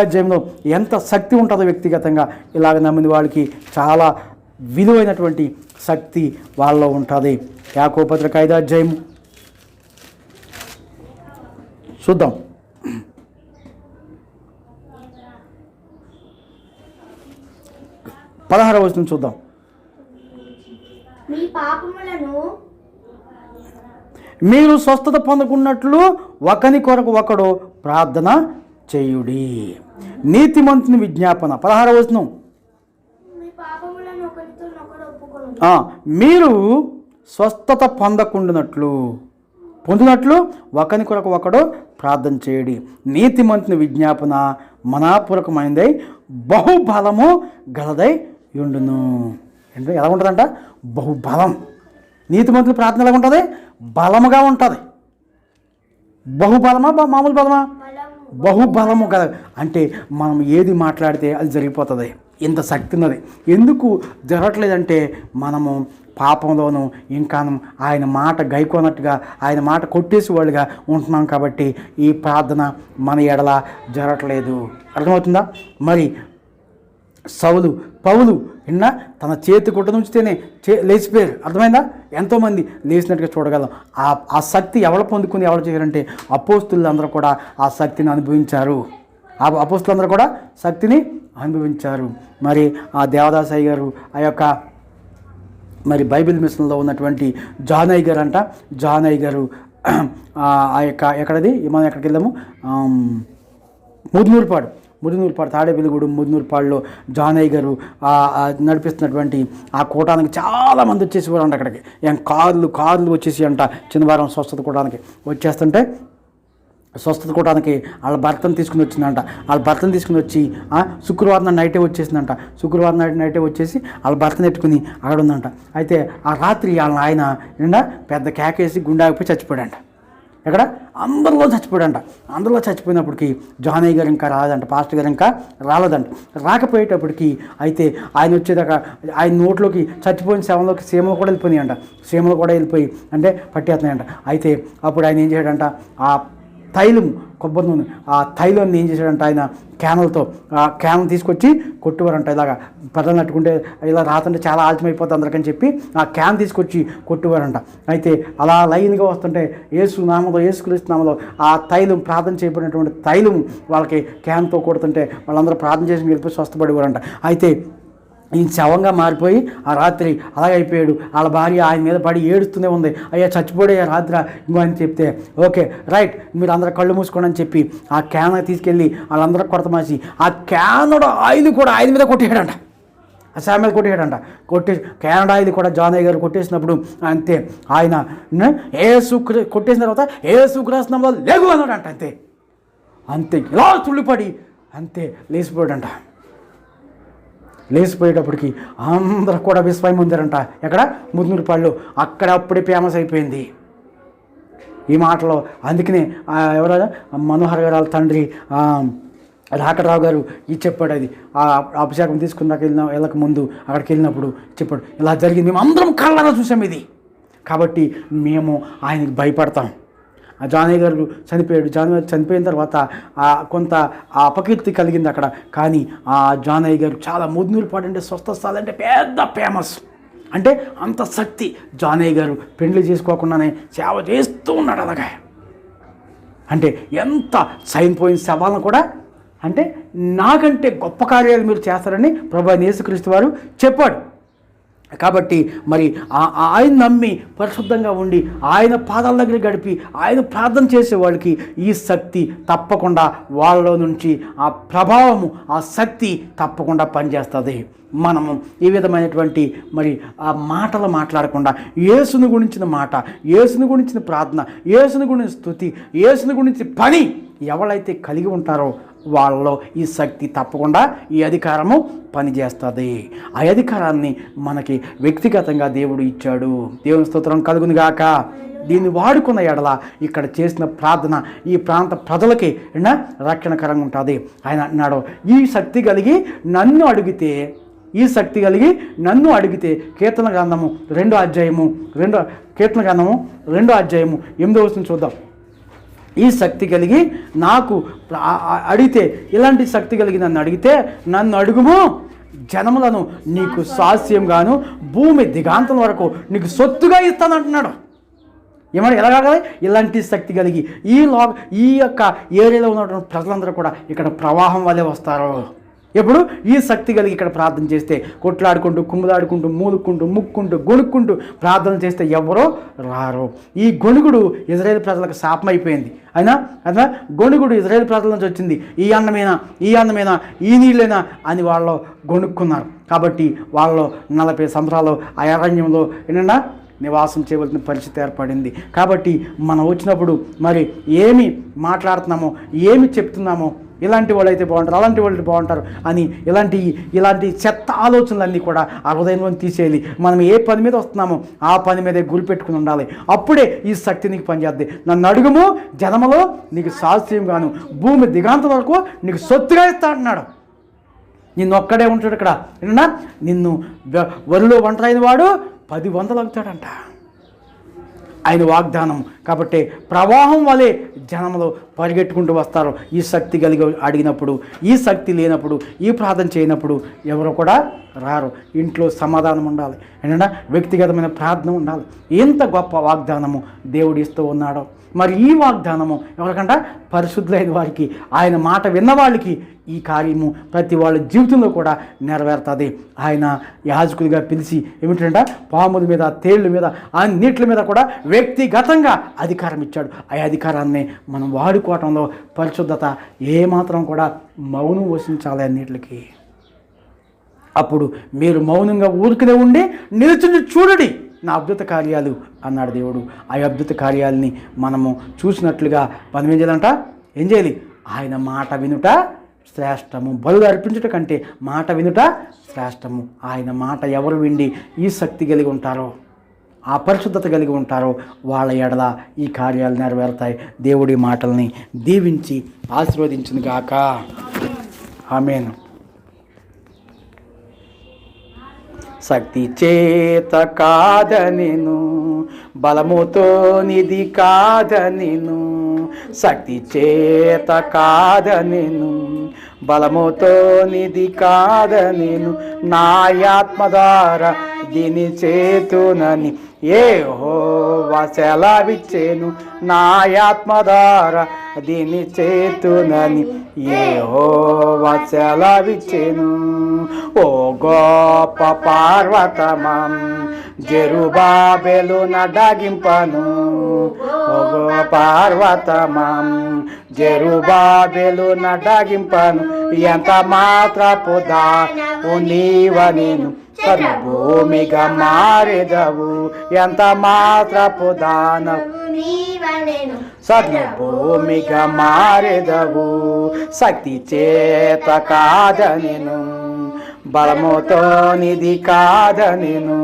అధ్యాయంలో ఎంత శక్తి ఉంటుందో వ్యక్తిగతంగా ఇలాగ నమ్మిన వాళ్ళకి చాలా విలువైనటువంటి శక్తి వాళ్ళలో ఉంటుంది. యాకోబు పత్రిక 5వ అధ్యాయం చూద్దాం. 16వ వచనం చూద్దాం. మీరు స్వస్థత పొందుకున్నట్లు ఒకని కొరకు ఒకడు ప్రార్థన చేయుడి. నీతిమంతుని విజ్ఞాపన. 16వ వచనం. మీరు స్వస్థత పొందునట్లు ఒకని కొరకు ఒకడు ప్రార్థన చేయడి. నీతిమంతుని విజ్ఞాపన మనాపూర్వకమైనదై బహుబలము గలదై ఉండును. అంటే ఎలా ఉంటుందంట? బహుబలం. నీతిమంతుల ప్రార్థన ఎలా ఉంటుంది? బలముగా ఉంటుంది. బహుబలమా మామూలు బలమా? బహుబలము కదా. అంటే మనం ఏది మాట్లాడితే అది జరిగిపోతుంది. ఇంత శక్తి ఉన్నది. ఎందుకు జరగట్లేదంటే మనము పాపంలోనూ ఇంకా ఆయన మాట గైకోనట్టుగా, ఆయన మాట కొట్టేసి వాళ్ళుగా ఉంటున్నాం. కాబట్టి ఈ ప్రార్థన మన ఎడల జరగట్లేదు. అర్థమవుతుందా? మరి సౌలు పౌలు తన చేతి గుట్ట నుంచితేనే లేచిపోయారు. అర్థమైందా? ఎంతోమంది లేచినట్టుగా చూడగలం. ఆ శక్తి ఎవరు పొందుకుని ఎవరు చేశారంటే అపోస్తులందరూ కూడా ఆ శక్తిని అనుభవించారు. ఆ అపోస్తులందరూ కూడా శక్తిని అనుభవించారు. మరి ఆ దేవదాసయ్య గారు ఆ యొక్క మరి బైబిల్ మిషన్లో ఉన్నటువంటి జానయ్య గారు అంట. జానయ్య గారు ఆ యొక్క ఎక్కడది మనం ఎక్కడికి వెళ్ళాము, ముదినూరుపాడు తాడేపల్లిగూడెం ముదినూరుపాడులో జానయ్య గారు నడిపిస్తున్నటువంటి ఆ కూటానికి చాలామంది వచ్చేసి కూడా అంట. అక్కడికి కార్లు వచ్చేసి అంట చిన్నవారం స్వస్థత కూటానికి వచ్చేస్తుంటే స్వస్థత కూటానికి వాళ్ళ భర్తను తీసుకుని వచ్చిందంట. వాళ్ళ భర్తను తీసుకుని వచ్చి శుక్రవారం నైటే వచ్చేసిందంట. శుక్రవారం నైటే వచ్చేసి వాళ్ళ భర్తను ఎట్టుకుని అక్కడ ఉందంట. అయితే ఆ రాత్రి వాళ్ళ ఆయన నిండా పెద్ద కేకేసి గుండాగిపోయి చచ్చిపోయాడంట. ఎక్కడ? అందరిలో చచ్చిపోయాడంట. అందరిలో చచ్చిపోయినప్పటికీ జానయ్య గారు ఇంకా రాలేదంట, పాస్టర్ గారు ఇంకా రాలేదంట. రాకపోయేటప్పటికి అయితే ఆయన వచ్చేదాకా ఆయన నోట్లోకి చచ్చిపోయిన శవంలోకి సీమలు కూడా వెళ్ళిపోయినాయంట. సీమలు కూడా వెళ్ళిపోయి అంటే పట్టేస్తున్నాయంట. అయితే అప్పుడు ఆయన ఏం చేయడంట, ఆ తైలం కొబ్బరి నూనె ఆ తైలాన్ని ఏం చేశాడంట ఆయన క్యాన్ తీసుకొచ్చి కొట్టువారంట. ఇలాగా పెద్దలు నట్టుకుంటే ఇలా రాతంటే చాలా ఆలస్యమైపోతుంది అందరికని చెప్పి ఆ క్యాన్ తీసుకొచ్చి కొట్టువారంట. అయితే అలా లైన్గా వస్తుంటే యేసుక్రీస్తు నామములో ఆ తైలం ప్రార్థన చేయబడినటువంటి తైలం వాళ్ళకి క్యాన్తో కొడుతుంటే వాళ్ళందరూ ప్రార్థన చేసి వెళ్ళిపోయి స్వస్థపడేవారంట. అయితే ఈయన శవంగా మారిపోయి ఆ రాత్రి అలాగే అయిపోయాడు. వాళ్ళ భార్య ఆయన మీద పడి ఏడుస్తూనే ఉంది, అయ్యా చచ్చిపోయాడు రాత్రి ఇంకో అని చెప్తే ఓకే రైట్ మీరు అందరూ కళ్ళు మూసుకోండి అని చెప్పి ఆ క్యాన్ తీసుకెళ్ళి వాళ్ళందరూ కొడతమాసి ఆ క్యానోడ ఆయిల్ కూడా ఆయన మీద కొట్టేయడంట. ఆ శవం మీద కొట్టేయడంట. క్యానడా ఆయిల్ కూడా జానయ్య గారు కొట్టేసినప్పుడు అంతే ఆయన కొట్టేసిన తర్వాత యేసుక్రీస్తు నామములో లేగు అన్నాడంట. అంతే ఇలా తుళ్ళిపడి అంతే లేచిపోయాడంట. లేచిపోయేటప్పటికి అందరూ కూడా విస్మయం పొందారంట. ఎక్కడ? ముదినూరుపాడులో. అక్కడ అప్పుడే ఫేమస్ అయిపోయింది ఈ మాటలో. అందుకనే ఎవరైనా మనోహర్ గారు వాళ్ళ తండ్రి రాకరావు గారు ఇది చెప్పాడు. అది ఆ అభిషేకం తీసుకున్నాక వెళ్ళక ముందు అక్కడికి వెళ్ళినప్పుడు చెప్పాడు, ఇలా జరిగింది, మేము అందరం కళ్ళగా చూసాం ఇది, కాబట్టి మేము ఆయనకి భయపడతాం. ఆ జానయ్య గారు చనిపోయాడు. చనిపోయిన తర్వాత కొంత అపకీర్తి కలిగింది అక్కడ. కానీ ఆ జానయ్య గారు చాలా ముదినూరుపాడు అంటే స్వస్థ స్థలం అంటే పెద్ద ఫేమస్. అంటే అంత శక్తి. జానయ్య గారు పెండ్లి చేసుకోకుండానే సేవ చేస్తూ ఉన్నాడు. అలాగే అంటే ఎంత చనిపోయిన శవాలను కూడా అంటే నాకంటే గొప్ప కార్యాలు మీరు చేస్తారని ప్రభువైన యేసుక్రీస్తు వారు చెప్పాడు. కాబట్టి మరి ఆయన నమ్మి పరిశుద్ధంగా ఉండి ఆయన పాదాల దగ్గర గడిపి ఆయన ప్రార్థన చేసే వాళ్ళకి ఈ శక్తి తప్పకుండా వాళ్ళలో నుంచి ఆ ప్రభావము ఆ శక్తి తప్పకుండా పనిచేస్తుంది. మనము ఈ విధమైనటువంటి మరి ఆ మాటలు మాట్లాడకుండా యేసుని గురించిన మాట, యేసుని గురించిన ప్రార్థన, యేసుని గురించి స్తుతి, యేసుని గురించి పని ఎవరైతే కలిగి ఉంటారో వాళ్ళలో ఈ శక్తి తప్పకుండా ఈ అధికారము పనిచేస్తుంది. ఆ అధికారాన్ని మనకి వ్యక్తిగతంగా దేవుడు ఇచ్చాడు. దేవుని స్తోత్రం కలుగును గాక. దీన్ని వాడుకున్న ఎడల ఇక్కడ చేసిన ప్రార్థన ఈ ప్రాంత ప్రజలకి రక్షణకరంగా ఉంటుంది. ఆయన అన్నాడు, ఈ శక్తి కలిగి నన్ను అడిగితే కీర్తన గ్రంథము 2వ అధ్యాయము 8వ వచనం చూద్దాం. ఈ శక్తి కలిగి నాకు అడిగితే, ఇలాంటి శక్తి కలిగి నన్ను అడిగితే, నన్ను అడుగుము జనములను నీకు స్వాస్యంగాను భూమి దిగాంతం వరకు నీకు సొత్తుగా ఇస్తానంటున్నాడు. ఏమన్నా ఎలాగా? ఇలాంటి శక్తి కలిగి ఈ యొక్క ఏరియాలో ఉన్నటువంటి ప్రజలందరూ కూడా ఇక్కడ ప్రవాహం వల్లే వస్తారు. ఎప్పుడు? ఈ శక్తి కలిగి ఇక్కడ ప్రార్థన చేస్తే, కొట్లాడుకుంటూ కుమ్ములాడుకుంటూ మూలుక్కుంటూ ముక్కుంటూ గొణుక్కుంటూ ప్రార్థన చేస్తే ఎవరో రారు. ఈ గొణుగుడు ఇజ్రాయేల్ ప్రజలకు శాపమైపోయింది. అయినా గొణుగుడు ఇజ్రాయేల్ ప్రజల నుంచి వచ్చింది. ఈ అన్నమేనా ఈ నీళ్ళేనా అని వాళ్ళు గొణుక్కున్నారు. కాబట్టి వాళ్ళు 40 సంవత్సరాలు ఆ అరణ్యంలో నివాసం చేయవలసిన పరిస్థితి ఏర్పడింది. కాబట్టి మనం వచ్చినప్పుడు మరి ఏమి మాట్లాడుతున్నామో, ఏమి చెప్తున్నామో, ఇలాంటి వాళ్ళు అయితే బాగుంటారు, అలాంటి వాళ్ళు బాగుంటారు అని ఇలాంటి చెత్త ఆలోచనలన్నీ కూడా ఆ హృదయంలో తీసేయాలి. మనం ఏ పని మీద వస్తున్నామో ఆ పని మీదే గురిపెట్టుకుని ఉండాలి. అప్పుడే ఈ శక్తి నీకు పనిచేద్ది. నన్ను అడుగుము జనములో నీకు శాస్త్రీయంగాను భూమి దిగాంతం వరకు నీకు సొత్తుగా ఇస్తా అంటున్నాడు. నిన్ను ఒక్కడే ఉంటాడు ఇక్కడ. నిన్ను వరిలో ఒంటరైన వాడు 10 వందలు అవుతాడంట ఆయన వాగ్దానం. కాబట్టి ప్రవాహం వలె జనంలో పరిగెట్టుకుంటూ వస్తారో ఈ శక్తి కలిగి అడిగినప్పుడు, ఈ శక్తి లేనప్పుడు, ఈ ప్రార్థన చేయనప్పుడు ఎవరు కూడా రారు. ఇంట్లో సమాధానం ఉండాలి, ఏంటంటే వ్యక్తిగతమైన ప్రార్థన ఉండాలి. ఎంత గొప్ప వాగ్దానము దేవుడు ఇస్తూ ఉన్నాడో. మరి ఈ వాగ్దానము ఎవరికంట? పరిశుద్ధులైన వారికి, ఆయన మాట విన్న వాళ్ళకి ఈ కార్యము ప్రతి వాళ్ళ జీవితంలో కూడా నెరవేరుతుంది. ఆయన యాజకుడిగా పిలిచి ఏమిటంటే పాముల మీద, తేళ్ల మీద, అన్నిటి మీద కూడా వ్యక్తిగతంగా అధికారం ఇచ్చాడు. ఆ అధికారాన్ని మనం వాడుకోవటంలో పరిశుద్ధత ఏమాత్రం కూడా మౌనం వసించాలి అన్నిటికి. అప్పుడు మీరు మౌనంగా ఊరికనే ఉండి నిలుచుని చూడండి నా అద్భుత కార్యాలు అన్నాడు దేవుడు. ఆ అద్భుత కార్యాలని మనము చూసినట్లుగా మనం ఏం చేయాలంట? ఏం చేయాలి? ఆయన మాట వినుట శ్రేష్టము, బలు అర్పించుట కంటే మాట వినుట శ్రేష్టము. ఆయన మాట ఎవరు విండి ఈ శక్తి కలిగి ఉంటారో, ఆ పరిశుద్ధత కలిగి ఉంటారో వాళ్ళ ఎడల ఈ కార్యాలు నెరవేరుతాయి. దేవుడి మాటల్ని దీవించి ఆశీర్వదించును గాక. ఆమేన్. శక్తి చేత కాదనెను, బలముతో నిధి కాదనెను. శక్తి చేత కాదనెను, బలముతో నిధి కాదనెను. నా ఆత్మ ద్వారా దీని చేతునని యెహోవా సెలవిచ్చెను. నా ఆత్మ ద్వారా దీని చేతునని యెహోవా సెలవిచ్చెను. ఓ గొప్ప పర్వతమం జెరుబాబెలు నడగింపను. ఓ గొప్ప పర్వతమం జెరుబాబెలు నడగింపను. ఎంత మాత్రపు దానవు నీవనెను, సర్వభూమిగా మారెదవు. ఎంత మాత్రపు దానవు నీవనెను, సర్వభూమిగా మారెదవు. శక్తి చేత కాదనెను, బలముతో నిధి కాదనెను.